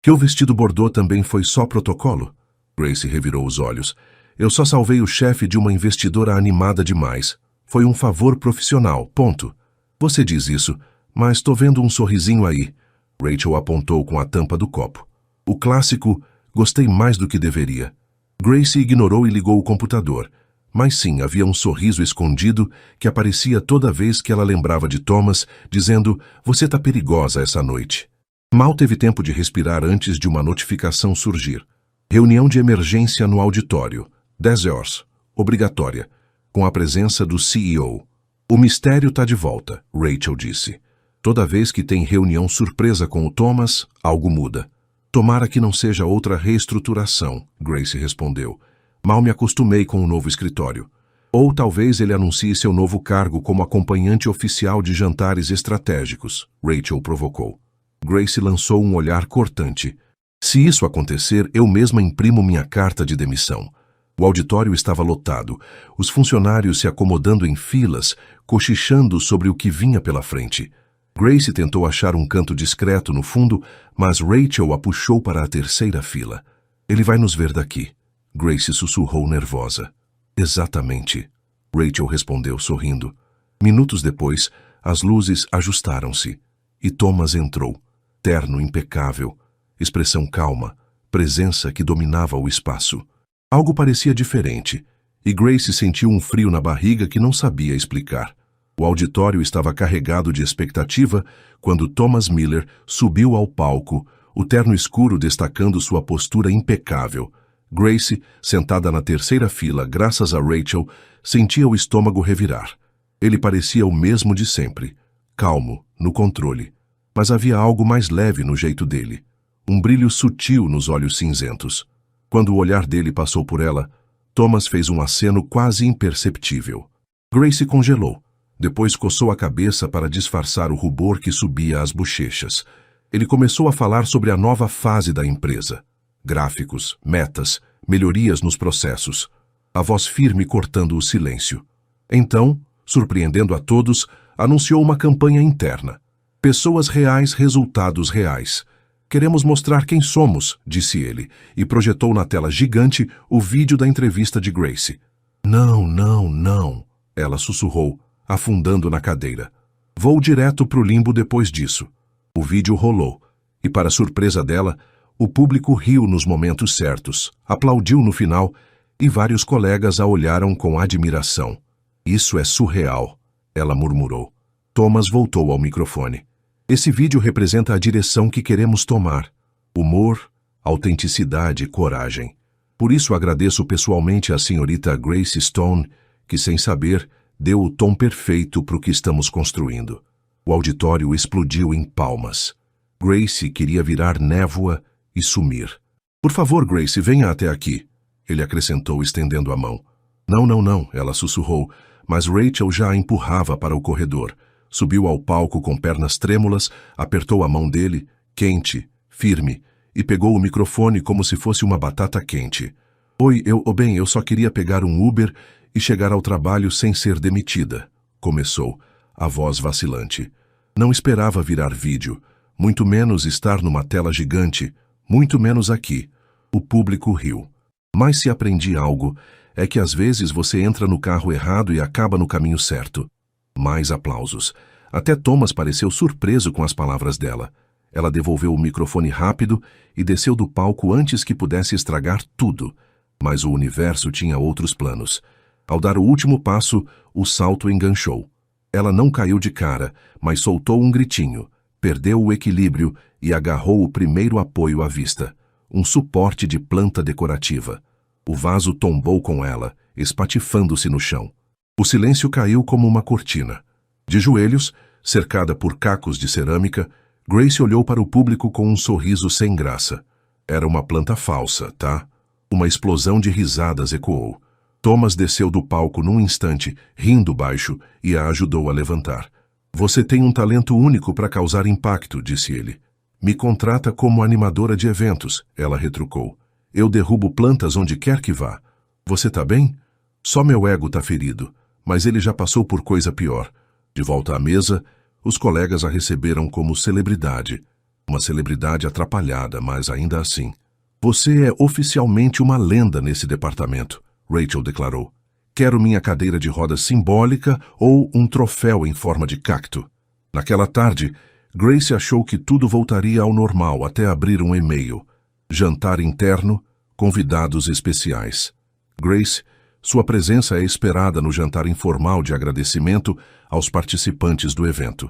Que o vestido bordô também foi só protocolo? Grace revirou os olhos. Eu só salvei o chefe de uma investidora animada demais. Foi um favor profissional, ponto. Você diz isso, mas tô vendo um sorrisinho aí. Rachel apontou com a tampa do copo. O clássico, gostei mais do que deveria. Grace ignorou e ligou o computador. Mas sim, havia um sorriso escondido que aparecia toda vez que ela lembrava de Thomas, dizendo, você tá perigosa essa noite. Mal teve tempo de respirar antes de uma notificação surgir. Reunião de emergência no auditório. 10 horas. Obrigatória. Com a presença do CEO. O mistério tá de volta, Rachel disse. Toda vez que tem reunião surpresa com o Thomas, algo muda. Tomara que não seja outra reestruturação, Grace respondeu. Mal me acostumei com o novo escritório. Ou talvez ele anuncie seu novo cargo como acompanhante oficial de jantares estratégicos, Rachel provocou. Grace lançou um olhar cortante. Se isso acontecer, eu mesma imprimo minha carta de demissão. O auditório estava lotado, os funcionários se acomodando em filas, cochichando sobre o que vinha pela frente. Grace tentou achar um canto discreto no fundo, mas Rachel a puxou para a terceira fila. Ele vai nos ver daqui. Grace sussurrou nervosa. Exatamente. Rachel respondeu sorrindo. Minutos depois, as luzes ajustaram-se. E Thomas entrou. Terno impecável. Expressão calma. Presença que dominava o espaço. Algo parecia diferente. E Grace sentiu um frio na barriga que não sabia explicar. O auditório estava carregado de expectativa quando Thomas Miller subiu ao palco, o terno escuro destacando sua postura impecável. Grace, sentada na terceira fila graças a Rachel, sentia o estômago revirar. Ele parecia o mesmo de sempre. calmo, no controle. Mas havia algo mais leve no jeito dele. Um brilho sutil nos olhos cinzentos. Quando o olhar dele passou por ela, Thomas fez um aceno quase imperceptível. Grace congelou. Depois coçou a cabeça para disfarçar o rubor que subia às bochechas. Ele começou a falar sobre a nova fase da empresa. Gráficos, metas, melhorias nos processos. A voz firme cortando o silêncio. Então, surpreendendo a todos, anunciou uma campanha interna. Pessoas reais, resultados reais. Queremos mostrar quem somos, disse ele, e projetou na tela gigante o vídeo da entrevista de Grace. Não, não, não, ela sussurrou, afundando na cadeira. Vou direto pro limbo depois disso. O vídeo rolou, e para surpresa dela, o público riu nos momentos certos, aplaudiu no final, e vários colegas a olharam com admiração. Isso é surreal, ela murmurou. Thomas voltou ao microfone. Esse vídeo representa a direção que queremos tomar. Humor, autenticidade e coragem. Por isso agradeço pessoalmente à senhorita Grace Stone, que sem saber, deu o tom perfeito para o que estamos construindo. O auditório explodiu em palmas. Grace queria virar névoa e sumir. Por favor, Grace, venha até aqui, ele acrescentou estendendo a mão. Não, não, não, ela sussurrou, mas Rachel já a empurrava para o corredor. Subiu ao palco com pernas trêmulas, apertou a mão dele, quente, firme, e pegou o microfone como se fosse uma batata quente. Oi, eu só queria pegar um Uber e chegar ao trabalho sem ser demitida, começou, a voz vacilante. Não esperava virar vídeo, muito menos estar numa tela gigante, muito menos aqui. O público riu. Mas se aprendi algo, é que às vezes você entra no carro errado e acaba no caminho certo. Mais aplausos. Até Thomas pareceu surpreso com as palavras dela. Ela devolveu o microfone rápido e desceu do palco antes que pudesse estragar tudo. Mas o universo tinha outros planos. Ao dar o último passo, o salto enganchou. Ela não caiu de cara, mas soltou um gritinho, perdeu o equilíbrio e agarrou o primeiro apoio à vista. Um suporte de planta decorativa. O vaso tombou com ela, espatifando-se no chão. O silêncio caiu como uma cortina. De joelhos, cercada por cacos de cerâmica, Grace olhou para o público com um sorriso sem graça. Era uma planta falsa, tá? Uma explosão de risadas ecoou. Thomas desceu do palco num instante, rindo baixo, e a ajudou a levantar. Você tem um talento único para causar impacto, disse ele. Me contrata como animadora de eventos, ela retrucou. Eu derrubo plantas onde quer que vá. Você tá bem? Só meu ego tá ferido, mas ele já passou por coisa pior. De volta à mesa, os colegas a receberam como celebridade. Uma celebridade atrapalhada, mas ainda assim. Você é oficialmente uma lenda nesse departamento, Rachel declarou. Quero minha cadeira de rodas simbólica ou um troféu em forma de cacto. Naquela tarde, Grace achou que tudo voltaria ao normal até abrir um e-mail. Jantar interno, convidados especiais. Grace, sua presença é esperada no jantar informal de agradecimento aos participantes do evento.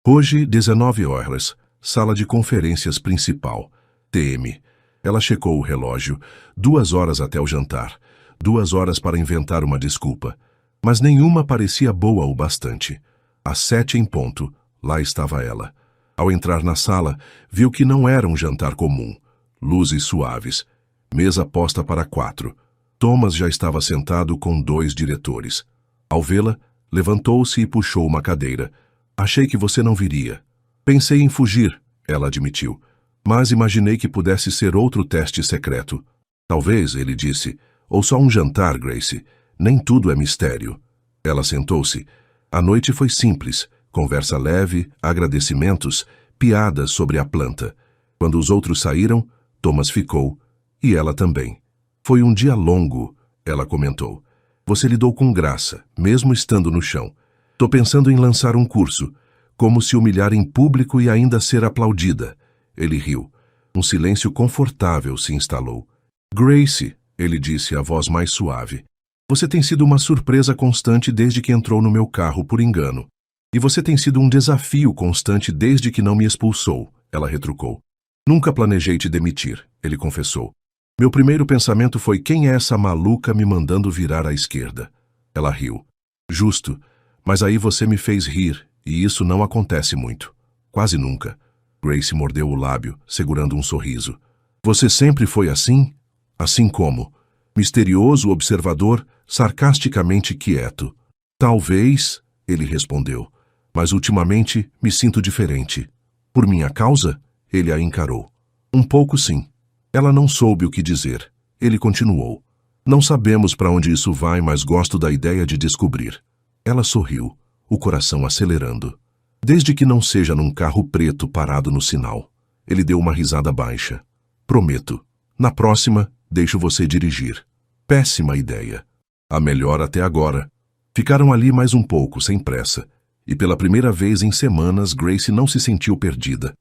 Hoje, 19 horas, sala de conferências principal, TM. Ela checou o relógio, 2 horas até o jantar, 2 horas para inventar uma desculpa. Mas nenhuma parecia boa o bastante. Às 7 em ponto, lá estava ela. Ao entrar na sala, viu que não era um jantar comum. Luzes suaves. Mesa posta para 4. Thomas já estava sentado com 2 diretores. Ao vê-la, levantou-se e puxou uma cadeira. Achei que você não viria. Pensei em fugir, ela admitiu. Mas imaginei que pudesse ser outro teste secreto. Talvez, ele disse, ou só um jantar, Grace. Nem tudo é mistério. Ela sentou-se. A noite foi simples. Conversa leve, agradecimentos, piadas sobre a planta. Quando os outros saíram, Thomas ficou. E ela também. Foi um dia longo, ela comentou. Você lidou com graça, mesmo estando no chão. Tô pensando em lançar um curso. Como se humilhar em público e ainda ser aplaudida. Ele riu. Um silêncio confortável se instalou. Grace, ele disse, a voz mais suave. Você tem sido uma surpresa constante desde que entrou no meu carro por engano. E você tem sido um desafio constante desde que não me expulsou, ela retrucou. Nunca planejei te demitir, ele confessou. Meu primeiro pensamento foi quem é essa maluca me mandando virar à esquerda? Ela riu. Justo, mas aí você me fez rir, E isso não acontece muito. Quase nunca. Grace mordeu o lábio, segurando um sorriso. Você sempre foi assim? Assim como? Misterioso observador, sarcasticamente quieto. Talvez, ele respondeu, mas ultimamente me sinto diferente. Por minha causa? Ele a encarou. Um pouco sim. Ela não soube o que dizer. Ele continuou. Não sabemos para onde isso vai, mas gosto da ideia de descobrir. Ela sorriu, o coração acelerando. Desde que não seja num carro preto parado no sinal. Ele deu uma risada baixa. Prometo. Na próxima, deixo você dirigir. Péssima ideia. A melhor até agora. Ficaram ali mais um pouco, sem pressa. E pela primeira vez em semanas, Grace não se sentiu perdida.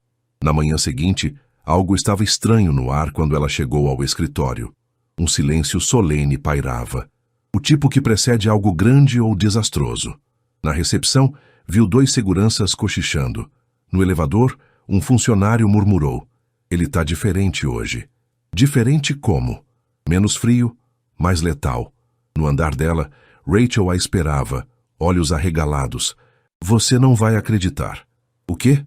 Na manhã seguinte, algo estava estranho no ar quando ela chegou ao escritório. Um silêncio solene pairava. O tipo que precede algo grande ou desastroso. Na recepção, viu 2 seguranças cochichando. No elevador, um funcionário murmurou. Ele tá diferente hoje. Diferente como? Menos frio, mais letal. No andar dela, Rachel a esperava, olhos arregalados. Você não vai acreditar. O quê?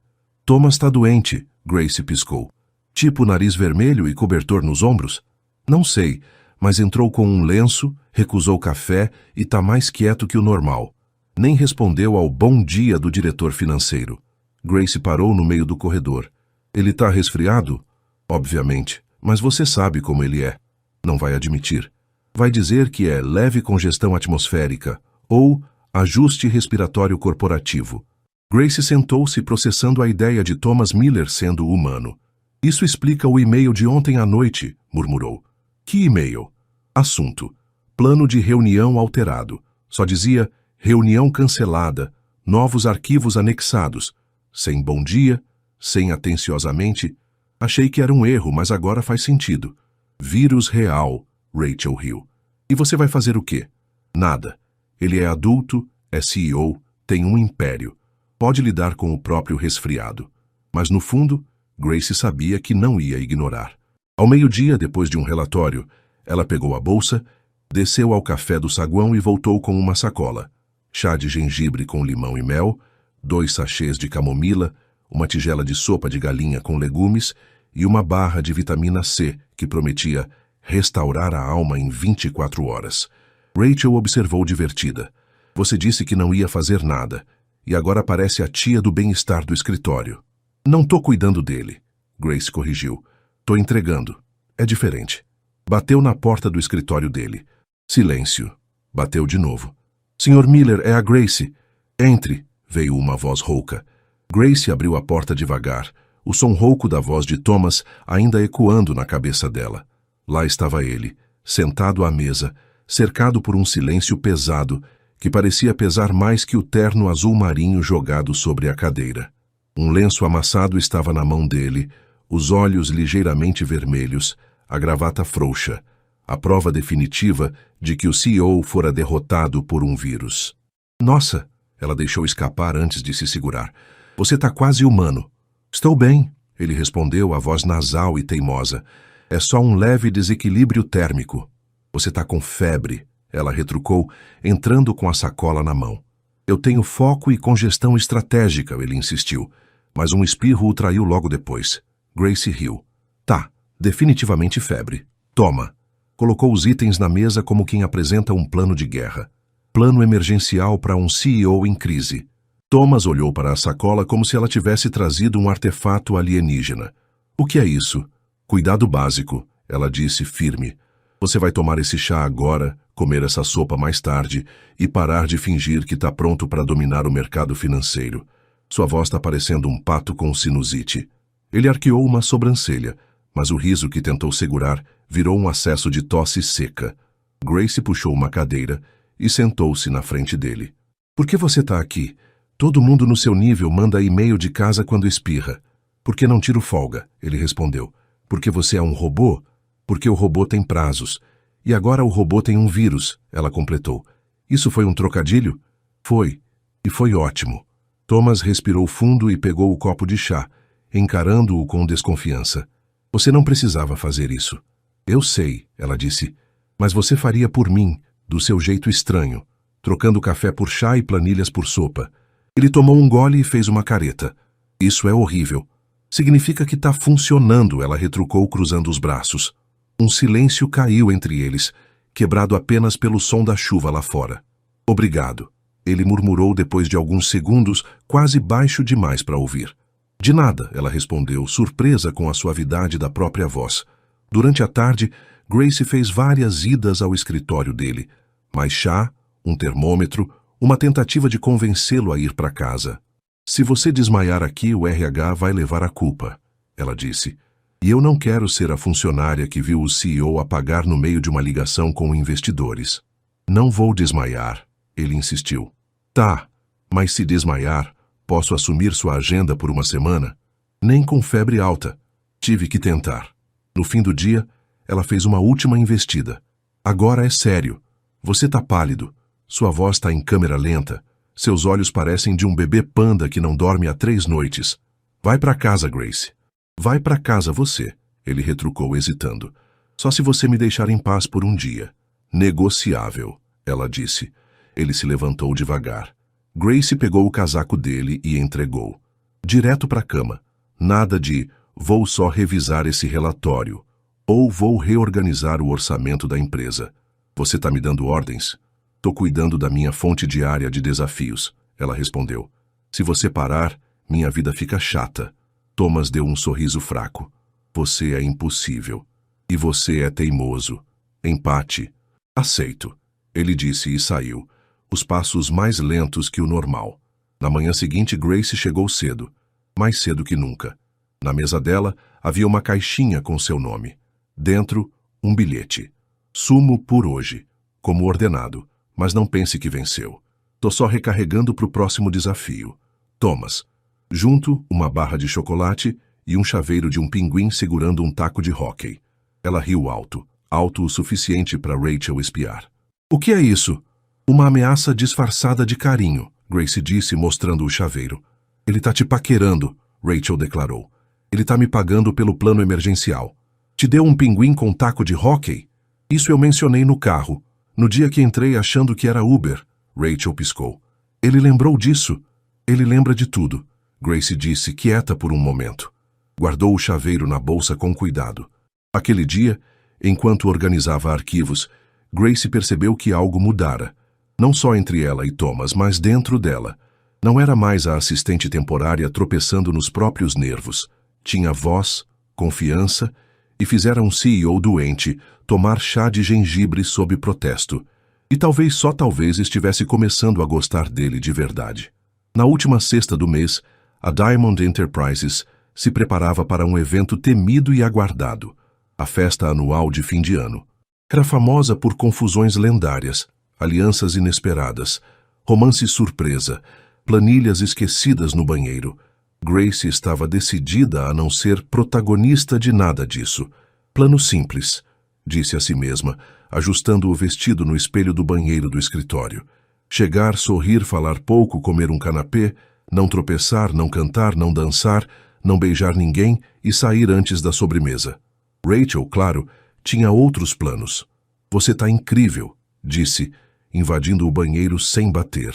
Thomas tá doente, Grace piscou. Tipo nariz vermelho e cobertor nos ombros? Não sei, mas entrou com um lenço, recusou café e tá mais quieto que o normal. Nem respondeu ao bom dia do diretor financeiro. Grace parou no meio do corredor. Ele tá resfriado? Obviamente, mas você sabe como ele é. Não vai admitir. Vai dizer que é leve congestão atmosférica ou ajuste respiratório corporativo. Grace sentou-se processando a ideia de Thomas Miller sendo humano. Isso explica o e-mail de ontem à noite, murmurou. Que e-mail? Assunto. Plano de reunião alterado. Só dizia reunião cancelada, novos arquivos anexados. Sem bom dia, sem atenciosamente. Achei que era um erro, mas agora faz sentido. Vírus real, Rachel riu. E você vai fazer o quê? Nada. Ele é adulto, é CEO, tem um império. Pode lidar com o próprio resfriado. Mas no fundo, Grace sabia que não ia ignorar. Ao meio-dia, depois de um relatório, ela pegou a bolsa, desceu ao café do saguão e voltou com uma sacola. Chá de gengibre com limão e mel, 2 sachês de camomila, uma tigela de sopa de galinha com legumes e uma barra de vitamina C que prometia restaurar a alma em 24 horas. Rachel observou divertida. Você disse que não ia fazer nada, e agora parece a tia do bem-estar do escritório. Não tô cuidando dele, Grace corrigiu. Tô entregando. É diferente. Bateu na porta do escritório dele. Silêncio. Bateu de novo. Sr. Miller, é a Grace. Entre, veio uma voz rouca. Grace abriu a porta devagar, o som rouco da voz de Thomas ainda ecoando na cabeça dela. Lá estava ele, sentado à mesa, cercado por um silêncio pesado, que parecia pesar mais que o terno azul marinho jogado sobre a cadeira. Um lenço amassado estava na mão dele, os olhos ligeiramente vermelhos, a gravata frouxa, a prova definitiva de que o CEO fora derrotado por um vírus. Nossa, ela deixou escapar antes de se segurar. Você tá quase humano. Estou bem, ele respondeu, a voz nasal e teimosa. É só um leve desequilíbrio térmico. Você tá com febre, ela retrucou, entrando com a sacola na mão. Eu tenho foco e congestão estratégica, ele insistiu, mas um espirro o traiu logo depois. Grace riu. Tá, definitivamente febre. Toma. Colocou os itens na mesa como quem apresenta um plano de guerra. Plano emergencial para um CEO em crise. Thomas olhou para a sacola como se ela tivesse trazido um artefato alienígena. O que é isso? Cuidado básico, ela disse firme. Você vai tomar esse chá agora, comer essa sopa mais tarde e parar de fingir que está pronto para dominar o mercado financeiro. Sua voz está parecendo um pato com sinusite. Ele arqueou uma sobrancelha, mas o riso que tentou segurar virou um acesso de tosse seca. Grace puxou uma cadeira e sentou-se na frente dele. Por que você está aqui? Todo mundo no seu nível manda e-mail de casa quando espirra. Por que não tiro folga? Ele respondeu. Porque você é um robô? Porque o robô tem prazos. E agora o robô tem um vírus, ela completou. Isso foi um trocadilho? Foi. E foi ótimo. Thomas respirou fundo e pegou o copo de chá, encarando-o com desconfiança. Você não precisava fazer isso. Eu sei, ela disse. Mas você faria por mim, do seu jeito estranho, trocando café por chá e planilhas por sopa. Ele tomou um gole e fez uma careta. Isso é horrível. Significa que tá funcionando, ela retrucou cruzando os braços. Um silêncio caiu entre eles, quebrado apenas pelo som da chuva lá fora. Obrigado, ele murmurou depois de alguns segundos, quase baixo demais para ouvir. De nada, ela respondeu, surpresa com a suavidade da própria voz. Durante a tarde, Grace fez várias idas ao escritório dele. Mais chá, um termômetro, uma tentativa de convencê-lo a ir para casa. Se você desmaiar aqui, o RH vai levar a culpa, ela disse. E eu não quero ser a funcionária que viu o CEO apagar no meio de uma ligação com investidores. Não vou desmaiar, ele insistiu. Tá, mas se desmaiar, posso assumir sua agenda por uma semana? Nem com febre alta. Tive que tentar. No fim do dia, ela fez uma última investida. Agora é sério. Você tá pálido. Sua voz tá em câmera lenta. Seus olhos parecem de um bebê panda que não dorme há 3 noites. Vai pra casa, Grace. Vai pra casa você, ele retrucou hesitando. Só se você me deixar em paz por um dia. Negociável, ela disse. Ele se levantou devagar. Grace pegou o casaco dele e entregou. Direto pra cama. Nada de vou só revisar esse relatório ou vou reorganizar o orçamento da empresa. Você tá me dando ordens? Tô cuidando da minha fonte diária de desafios, ela respondeu. Se você parar, minha vida fica chata. Thomas deu um sorriso fraco. Você é impossível. E você é teimoso. Empate. Aceito, ele disse e saiu. Os passos mais lentos que o normal. Na manhã seguinte, Grace chegou cedo. Mais cedo que nunca. Na mesa dela, havia uma caixinha com seu nome. Dentro, um bilhete. Sumo por hoje, como ordenado. Mas não pense que venceu. Tô só recarregando pro próximo desafio. Thomas. Junto, uma barra de chocolate e um chaveiro de um pinguim segurando um taco de hóquei. Ela riu alto, alto o suficiente para Rachel espiar. O que é isso? Uma ameaça disfarçada de carinho, Grace disse mostrando o chaveiro. Ele tá te paquerando, Rachel declarou. Ele tá me pagando pelo plano emergencial. Te deu um pinguim com taco de hóquei? Isso eu mencionei no carro. No dia que entrei achando que era Uber, Rachel piscou. Ele lembrou disso. Ele lembra de tudo, Grace disse, quieta por um momento. Guardou o chaveiro na bolsa com cuidado. Aquele dia, enquanto organizava arquivos, Grace percebeu que algo mudara. Não só entre ela e Thomas, mas dentro dela. Não era mais a assistente temporária tropeçando nos próprios nervos. Tinha voz, confiança e fizera um CEO doente tomar chá de gengibre sob protesto. E talvez, só talvez, estivesse começando a gostar dele de verdade. Na última sexta do mês, a Diamond Enterprises se preparava para um evento temido e aguardado, a festa anual de fim de ano. Era famosa por confusões lendárias, alianças inesperadas, romance surpresa, planilhas esquecidas no banheiro. Grace estava decidida a não ser protagonista de nada disso. Plano simples, disse a si mesma, ajustando o vestido no espelho do banheiro do escritório. Chegar, sorrir, falar pouco, comer um canapé, não tropeçar, não cantar, não dançar, não beijar ninguém e sair antes da sobremesa. Rachel, claro, tinha outros planos. Você tá incrível, disse, invadindo o banheiro sem bater.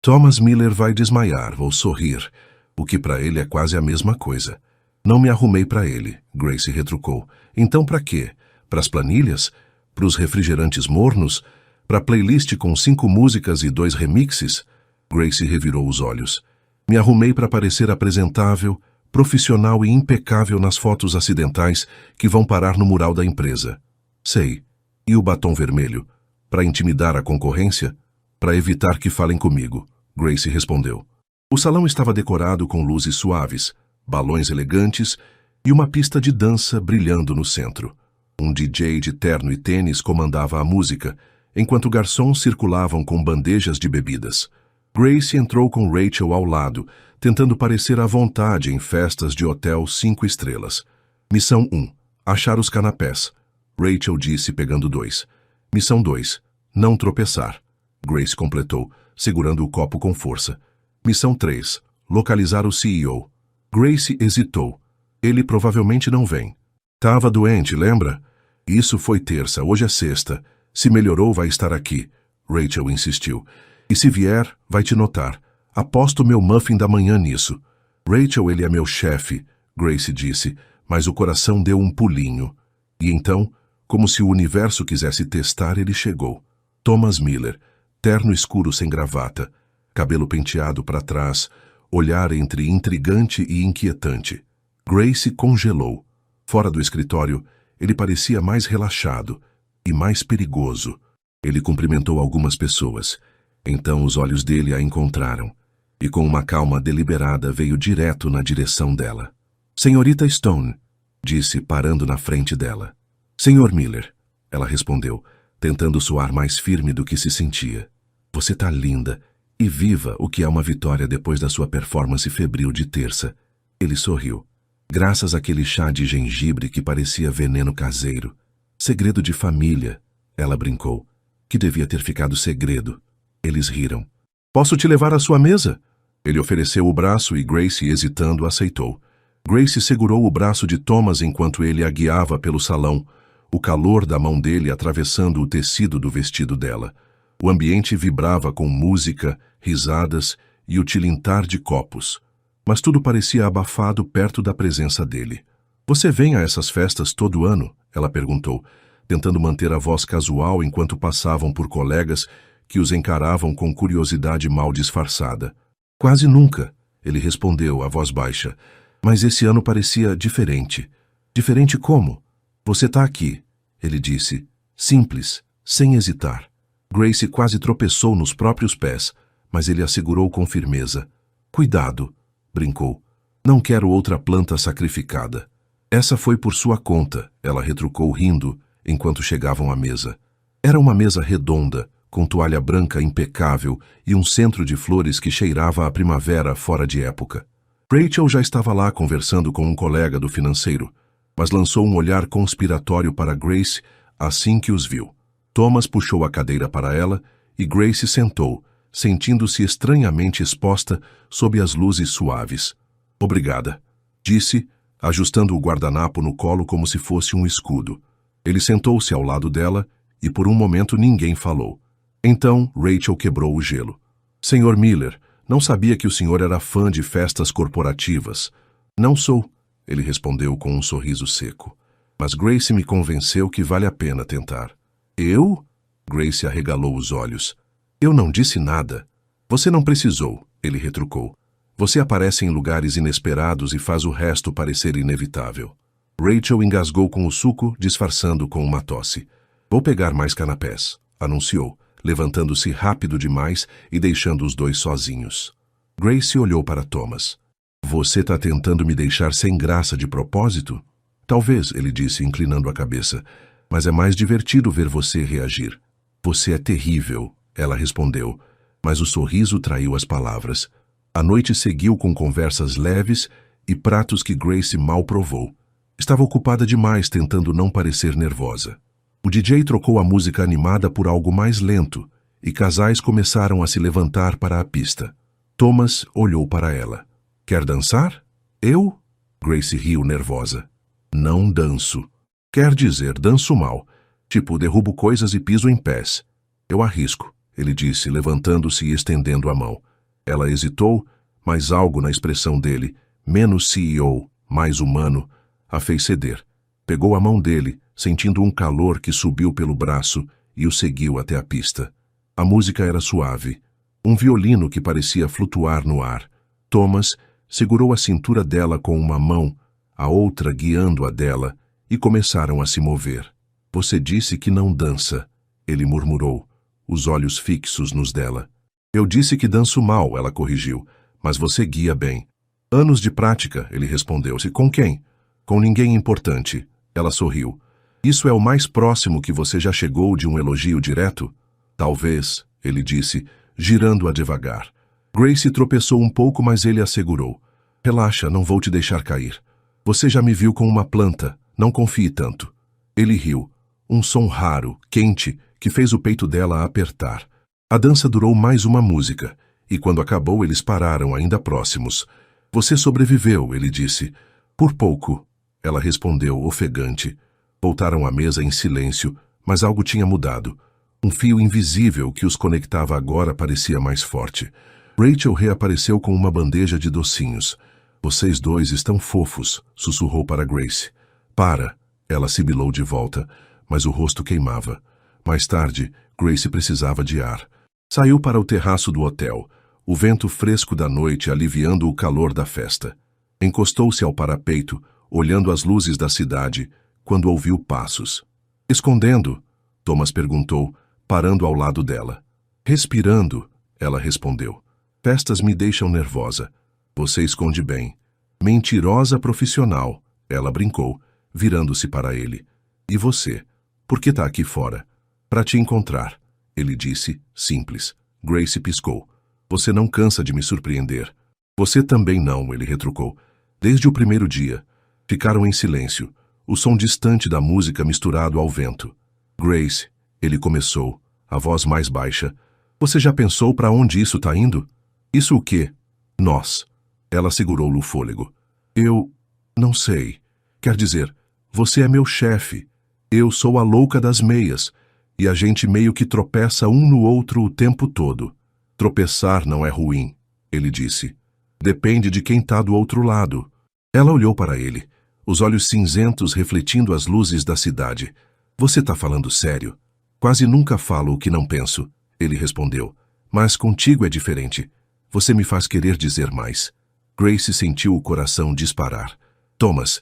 Thomas Miller vai desmaiar, vou sorrir, o que para ele é quase a mesma coisa. Não me arrumei para ele, Grace retrucou. Então para quê? Para as planilhas? Para os refrigerantes mornos? Para a playlist com 5 músicas e 2 remixes? Grace revirou os olhos. Me arrumei para parecer apresentável, profissional e impecável nas fotos acidentais que vão parar no mural da empresa. Sei. E o batom vermelho? Para intimidar a concorrência? Para evitar que falem comigo, Grace respondeu. O salão estava decorado com luzes suaves, balões elegantes e uma pista de dança brilhando no centro. Um DJ de terno e tênis comandava a música, enquanto garçons circulavam com bandejas de bebidas. Grace entrou com Rachel ao lado, tentando parecer à vontade em festas de hotel 5 estrelas. Missão 1. Achar os canapés. Rachel disse pegando 2. Missão 2. Não tropeçar. Grace completou, segurando o copo com força. Missão 3. Localizar o CEO. Grace hesitou. Ele provavelmente não vem. Tava doente, lembra? Isso foi terça, hoje é sexta. Se melhorou, vai estar aqui. Rachel insistiu. E se vier, vai te notar. Aposto meu muffin da manhã nisso. Rachel, ele é meu chefe, Grace disse, mas o coração deu um pulinho. E então, como se o universo quisesse testar, ele chegou. Thomas Miller, terno escuro sem gravata, cabelo penteado para trás, olhar entre intrigante e inquietante. Grace congelou. Fora do escritório, ele parecia mais relaxado e mais perigoso. Ele cumprimentou algumas pessoas. Então os olhos dele a encontraram, e com uma calma deliberada veio direto na direção dela. Senhorita Stone, disse, parando na frente dela. Senhor Miller, ela respondeu, tentando soar mais firme do que se sentia. Você tá linda e viva, o que é uma vitória depois da sua performance febril de terça. Ele sorriu. Graças àquele chá de gengibre que parecia veneno caseiro. Segredo de família, ela brincou. Que devia ter ficado segredo. Eles riram. Posso te levar à sua mesa? Ele ofereceu o braço e Grace, hesitando, aceitou. Grace segurou o braço de Thomas enquanto ele a guiava pelo salão, o calor da mão dele atravessando o tecido do vestido dela. O ambiente vibrava com música, risadas e o tilintar de copos. Mas tudo parecia abafado perto da presença dele. Você vem a essas festas todo ano? Ela perguntou, tentando manter a voz casual enquanto passavam por colegas que os encaravam com curiosidade mal disfarçada. Quase nunca, ele respondeu, a voz baixa. Mas esse ano parecia diferente. Diferente como? Você tá aqui, ele disse, simples, sem hesitar. Grace quase tropeçou nos próprios pés, mas ele a segurou com firmeza. Cuidado, brincou. Não quero outra planta sacrificada. Essa foi por sua conta, ela retrucou rindo, enquanto chegavam à mesa. Era uma mesa redonda, com toalha branca impecável e um centro de flores que cheirava a primavera fora de época. Rachel já estava lá conversando com um colega do financeiro, mas lançou um olhar conspiratório para Grace assim que os viu. Thomas puxou a cadeira para ela e Grace sentou, sentindo-se estranhamente exposta sob as luzes suaves. Obrigada, disse, ajustando o guardanapo no colo como se fosse um escudo. Ele sentou-se ao lado dela e por um momento ninguém falou. Então Rachel quebrou o gelo. Senhor Miller, não sabia que o senhor era fã de festas corporativas. Não sou, ele respondeu com um sorriso seco. Mas Grace me convenceu que vale a pena tentar. Eu? Grace arregalou os olhos. Eu não disse nada. Você não precisou, ele retrucou. Você aparece em lugares inesperados e faz o resto parecer inevitável. Rachel engasgou com o suco, disfarçando com uma tosse. Vou pegar mais canapés, anunciou, levantando-se rápido demais e deixando os dois sozinhos. Grace olhou para Thomas. Você tá tentando me deixar sem graça de propósito? Talvez, ele disse, inclinando a cabeça, mas é mais divertido ver você reagir. Você é terrível, ela respondeu, mas o sorriso traiu as palavras. A noite seguiu com conversas leves e pratos que Grace mal provou. Estava ocupada demais tentando não parecer nervosa. O DJ trocou a música animada por algo mais lento e casais começaram a se levantar para a pista. Thomas olhou para ela. Quer dançar? Eu? Grace riu nervosa. Não danço. Quer dizer, danço mal. Tipo, derrubo coisas e piso em pés. Eu arrisco, ele disse, levantando-se e estendendo a mão. Ela hesitou, mas algo na expressão dele, menos CEO, mais humano, a fez ceder. Pegou a mão dele, sentindo um calor que subiu pelo braço e o seguiu até a pista. A música era suave. Um violino que parecia flutuar no ar. Thomas segurou a cintura dela com uma mão, a outra guiando a dela, e começaram a se mover. Você disse que não dança, ele murmurou, os olhos fixos nos dela. Eu disse que danço mal, ela corrigiu, mas você guia bem. Anos de prática, ele respondeu-se. Com quem? Com ninguém importante. Ela sorriu. Isso é o mais próximo que você já chegou de um elogio direto? Talvez, ele disse, girando-a devagar. Grace tropeçou um pouco, mas ele a segurou. Relaxa, não vou te deixar cair. Você já me viu com uma planta, não confie tanto. Ele riu. Um som raro, quente, que fez o peito dela apertar. A dança durou mais uma música, e quando acabou eles pararam ainda próximos. Você sobreviveu, ele disse. Por pouco, ela respondeu, ofegante. Voltaram à mesa em silêncio, mas algo tinha mudado. Um fio invisível que os conectava agora parecia mais forte. Rachel reapareceu com uma bandeja de docinhos. Vocês dois estão fofos, sussurrou para Grace. Para, ela sibilou de volta, mas o rosto queimava. Mais tarde, Grace precisava de ar. Saiu para o terraço do hotel, o vento fresco da noite aliviando o calor da festa. Encostou-se ao parapeito, olhando as luzes da cidade, quando ouviu passos. Escondendo? Thomas perguntou, parando ao lado dela. Respirando, ela respondeu. Festas me deixam nervosa. Você esconde bem. Mentirosa profissional, ela brincou, virando-se para ele. E você? Por que está aqui fora? Para te encontrar, ele disse, simples. Grace piscou. Você não cansa de me surpreender. Você também não, ele retrucou. Desde o primeiro dia. Ficaram em silêncio, o som distante da música misturado ao vento. Grace, ele começou, a voz mais baixa. Você já pensou para onde isso está indo? Isso o quê? Nós. Ela segurou-lhe o fôlego. Eu não sei. Quer dizer, você é meu chefe. Eu sou a louca das meias. E a gente meio que tropeça um no outro o tempo todo. Tropeçar não é ruim, ele disse. Depende de quem está do outro lado. Ela olhou para ele, os olhos cinzentos refletindo as luzes da cidade. Você está falando sério? Quase nunca falo o que não penso, ele respondeu. Mas contigo é diferente. Você me faz querer dizer mais. Grace sentiu o coração disparar. Thomas,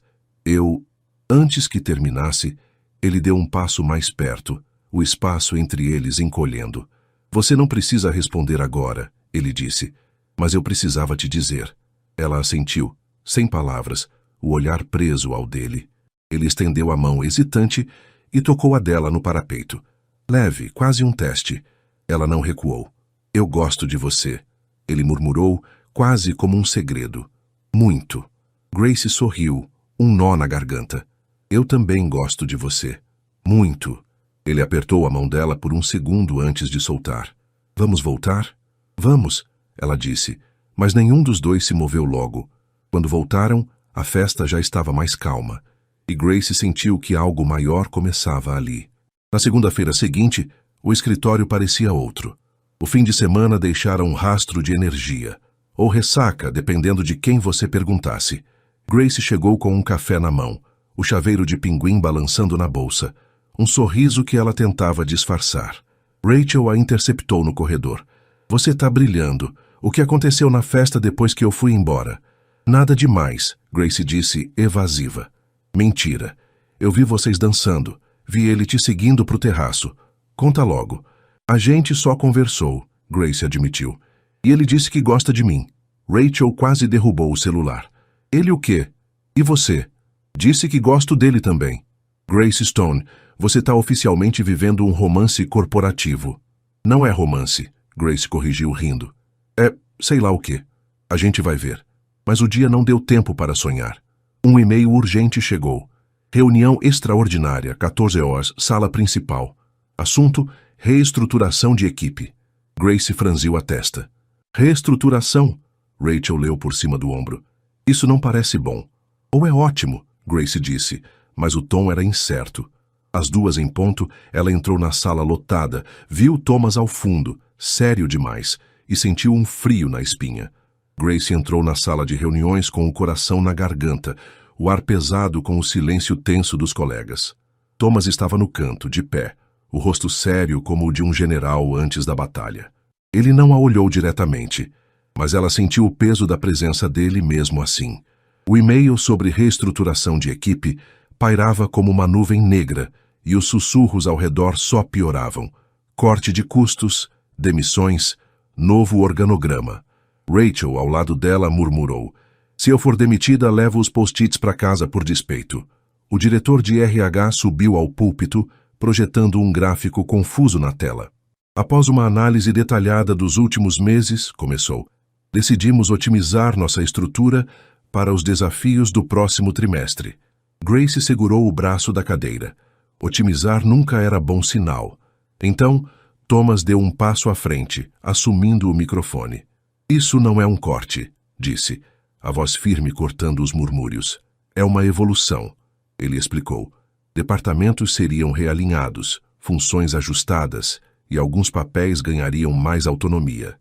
Antes que terminasse, ele deu um passo mais perto, o espaço entre eles encolhendo. Você não precisa responder agora, ele disse. Mas eu precisava te dizer. Ela assentiu, sem palavras, o olhar preso ao dele. Ele estendeu a mão hesitante e tocou a dela no parapeito. Leve, quase um teste. Ela não recuou. Eu gosto de você, ele murmurou, quase como um segredo. Muito. Grace sorriu, um nó na garganta. Eu também gosto de você. Muito. Ele apertou a mão dela por um segundo antes de soltar. Vamos voltar? Vamos, ela disse, mas nenhum dos dois se moveu logo. Quando voltaram, a festa já estava mais calma, e Grace sentiu que algo maior começava ali. Na segunda-feira seguinte, o escritório parecia outro. O fim de semana deixara um rastro de energia, ou ressaca, dependendo de quem você perguntasse. Grace chegou com um café na mão, o chaveiro de pinguim balançando na bolsa, um sorriso que ela tentava disfarçar. Rachel a interceptou no corredor. Você está brilhando. O que aconteceu na festa depois que eu fui embora? Nada demais, Grace disse, evasiva. Mentira. Eu vi vocês dançando. Vi ele te seguindo para o terraço. Conta logo. A gente só conversou, Grace admitiu. E ele disse que gosta de mim. Rachel quase derrubou o celular. Ele o quê? E você? Disse que gosto dele também. Grace Stone, você está oficialmente vivendo um romance corporativo. Não é romance, Grace corrigiu rindo. É, sei lá o quê. A gente vai ver. Mas o dia não deu tempo para sonhar. Um e-mail urgente chegou. Reunião extraordinária, 14 horas, sala principal. Assunto, reestruturação de equipe. Grace franziu a testa. Reestruturação? Rachel leu por cima do ombro. Isso não parece bom. Ou é ótimo, Grace disse, mas o tom era incerto. Às 2 em ponto, ela entrou na sala lotada, viu Thomas ao fundo, sério demais, e sentiu um frio na espinha. Grace entrou na sala de reuniões com o coração na garganta, o ar pesado com o silêncio tenso dos colegas. Thomas estava no canto, de pé, o rosto sério como o de um general antes da batalha. Ele não a olhou diretamente, mas ela sentiu o peso da presença dele mesmo assim. O e-mail sobre reestruturação de equipe pairava como uma nuvem negra e os sussurros ao redor só pioravam. Corte de custos, demissões, novo organograma. Rachel, ao lado dela, murmurou. Se eu for demitida, levo os post-its para casa por despeito. O diretor de RH subiu ao púlpito, projetando um gráfico confuso na tela. Após uma análise detalhada dos últimos meses, começou, decidimos otimizar nossa estrutura para os desafios do próximo trimestre. Grace segurou o braço da cadeira. Otimizar nunca era bom sinal. Então, Thomas deu um passo à frente, assumindo o microfone. Isso não é um corte, disse, a voz firme cortando os murmúrios. É uma evolução, ele explicou. Departamentos seriam realinhados, funções ajustadas e alguns papéis ganhariam mais autonomia.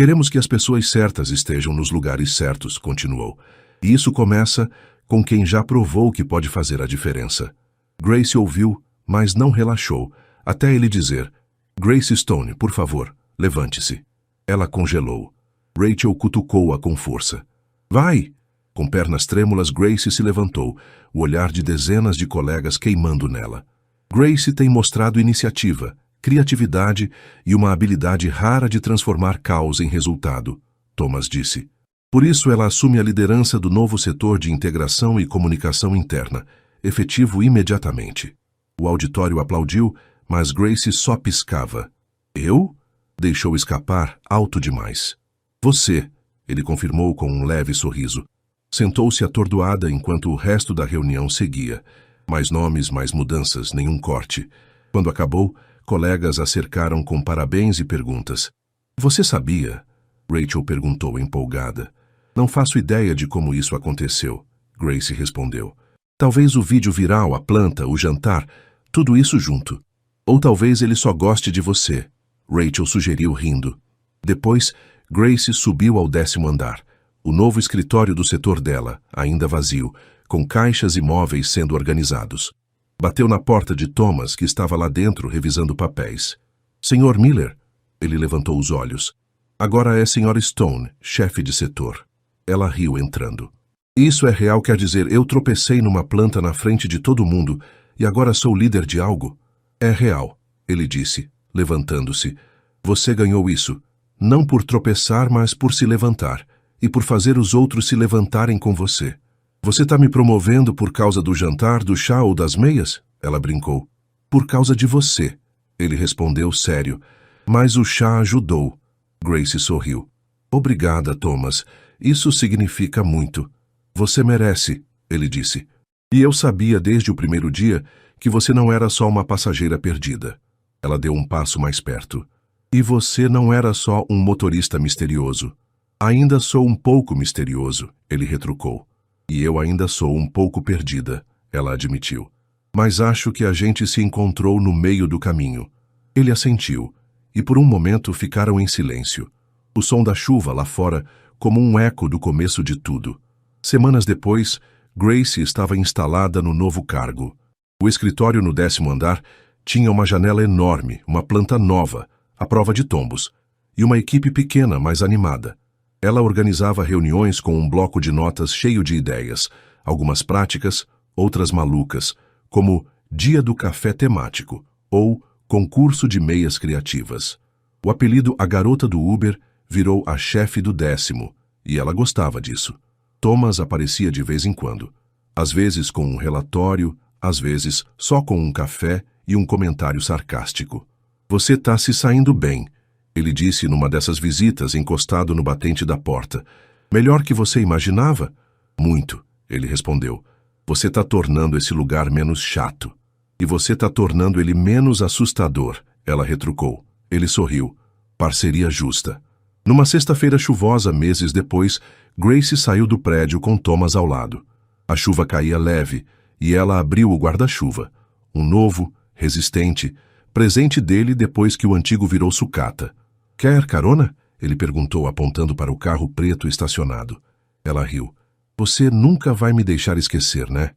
Queremos que as pessoas certas estejam nos lugares certos, continuou. E isso começa com quem já provou que pode fazer a diferença. Grace ouviu, mas não relaxou, até ele dizer: Grace Stone, por favor, levante-se. Ela congelou. Rachel cutucou-a com força. Vai! Com pernas trêmulas, Grace se levantou, o olhar de dezenas de colegas queimando nela. Grace tem mostrado iniciativa, criatividade e uma habilidade rara de transformar caos em resultado, Thomas disse. Por isso ela assume a liderança do novo setor de integração e comunicação interna, efetivo imediatamente. O auditório aplaudiu, mas Grace só piscava. Eu? Deixou escapar alto demais. Você, ele confirmou com um leve sorriso. Sentou-se atordoada enquanto o resto da reunião seguia. Mais nomes, mais mudanças, nenhum corte. Quando acabou, colegas a cercaram com parabéns e perguntas. Você sabia? Rachel perguntou empolgada. Não faço ideia de como isso aconteceu, Grace respondeu. Talvez o vídeo viral, a planta, o jantar, tudo isso junto. Ou talvez ele só goste de você, Rachel sugeriu rindo. Depois, Grace subiu ao 10º andar, o novo escritório do setor dela, ainda vazio, com caixas e móveis sendo organizados. Bateu na porta de Thomas, que estava lá dentro revisando papéis. Senhor Miller, ele levantou os olhos. Agora é Sra. Stone, chefe de setor. Ela riu entrando. Isso é real, quer dizer, eu tropecei numa planta na frente de todo mundo e agora sou líder de algo? É real, ele disse, levantando-se. Você ganhou isso, não por tropeçar, mas por se levantar, e por fazer os outros se levantarem com você. Você está me promovendo por causa do jantar, do chá ou das meias? Ela brincou. Por causa de você, ele respondeu sério. Mas o chá ajudou. Grace sorriu. Obrigada, Thomas. Isso significa muito. Você merece, ele disse. E eu sabia desde o primeiro dia que você não era só uma passageira perdida. Ela deu um passo mais perto. E você não era só um motorista misterioso. Ainda sou um pouco misterioso, ele retrucou. E eu ainda sou um pouco perdida, ela admitiu. Mas acho que a gente se encontrou no meio do caminho. Ele assentiu, e por um momento ficaram em silêncio. O som da chuva lá fora como um eco do começo de tudo. Semanas depois, Grace estava instalada no novo cargo. O escritório no 10º andar tinha uma janela enorme, uma planta nova, à prova de tombos, e uma equipe pequena, mas animada. Ela organizava reuniões com um bloco de notas cheio de ideias, algumas práticas, outras malucas, como Dia do Café Temático ou Concurso de Meias Criativas. O apelido A Garota do Uber virou a chefe do 10º, e ela gostava disso. Thomas aparecia de vez em quando, às vezes com um relatório, às vezes só com um café e um comentário sarcástico. Você tá se saindo bem, ele disse numa dessas visitas encostado no batente da porta. Melhor que você imaginava? Muito, ele respondeu. Você tá tornando esse lugar menos chato. E você tá tornando ele menos assustador, ela retrucou. Ele sorriu. Parceria justa. Numa sexta-feira chuvosa, meses depois, Grace saiu do prédio com Thomas ao lado. A chuva caía leve, e ela abriu o guarda-chuva. Um novo, resistente, presente dele depois que o antigo virou sucata. Quer carona? Ele perguntou, apontando para o carro preto estacionado. Ela riu. Você nunca vai me deixar esquecer, né?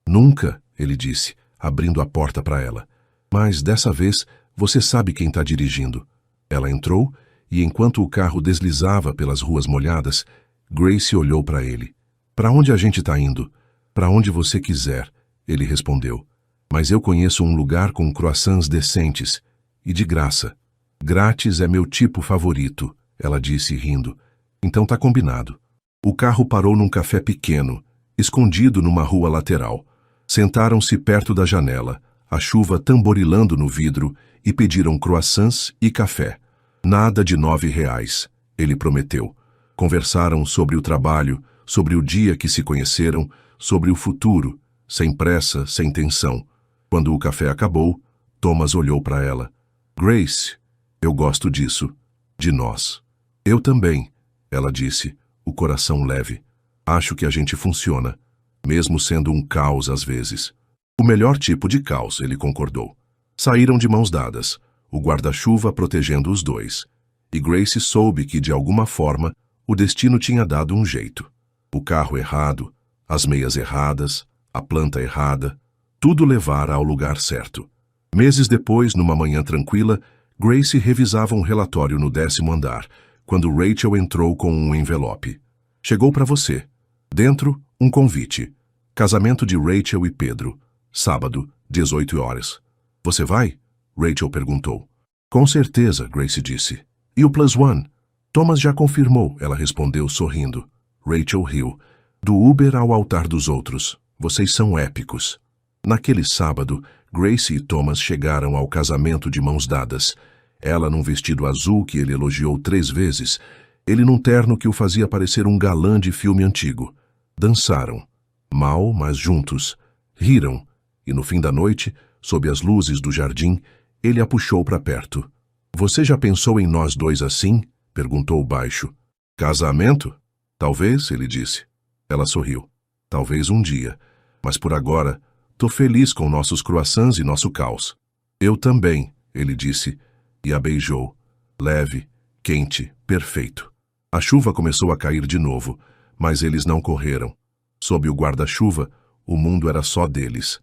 Nunca, ele disse, abrindo a porta para ela. Mas dessa vez, você sabe quem está dirigindo. Ela entrou, e enquanto o carro deslizava pelas ruas molhadas, Grace olhou para ele. Para onde a gente está indo? Para onde você quiser, ele respondeu. Mas eu conheço um lugar com croissants decentes e de graça. Grátis é meu tipo favorito, ela disse rindo. Então tá combinado. O carro parou num café pequeno, escondido numa rua lateral. Sentaram-se perto da janela, a chuva tamborilando no vidro, e pediram croissants e café. Nada de R$9, ele prometeu. Conversaram sobre o trabalho, sobre o dia que se conheceram, sobre o futuro, sem pressa, sem tensão. Quando o café acabou, Thomas olhou para ela. Grace, eu gosto disso, de nós. Eu também, ela disse, o coração leve. Acho que a gente funciona, mesmo sendo um caos às vezes. O melhor tipo de caos, ele concordou. Saíram de mãos dadas, o guarda-chuva protegendo os dois. E Grace soube que, de alguma forma, o destino tinha dado um jeito. O carro errado, as meias erradas, a planta errada, tudo levara ao lugar certo. Meses depois, numa manhã tranquila, Grace revisava um relatório no 10º andar, quando Rachel entrou com um envelope. Chegou para você. Dentro, um convite. Casamento de Rachel e Pedro. Sábado, 18 horas. Você vai? Rachel perguntou. Com certeza, Grace disse. E o +1? Thomas já confirmou, ela respondeu sorrindo. Rachel riu. Do Uber ao altar dos outros. Vocês são épicos. Naquele sábado, Grace e Thomas chegaram ao casamento de mãos dadas. Ela num vestido azul que ele elogiou 3 vezes, ele num terno que o fazia parecer um galã de filme antigo. Dançaram. Mal, mas juntos. Riram. E no fim da noite, sob as luzes do jardim, ele a puxou para perto. Você já pensou em nós dois assim? Perguntou baixo. Casamento? Talvez, ele disse. Ela sorriu. Talvez um dia. Mas por agora, tô feliz com nossos croissants e nosso caos. Eu também, ele disse, e a beijou. Leve, quente, perfeito. A chuva começou a cair de novo, mas eles não correram. Sob o guarda-chuva, o mundo era só deles.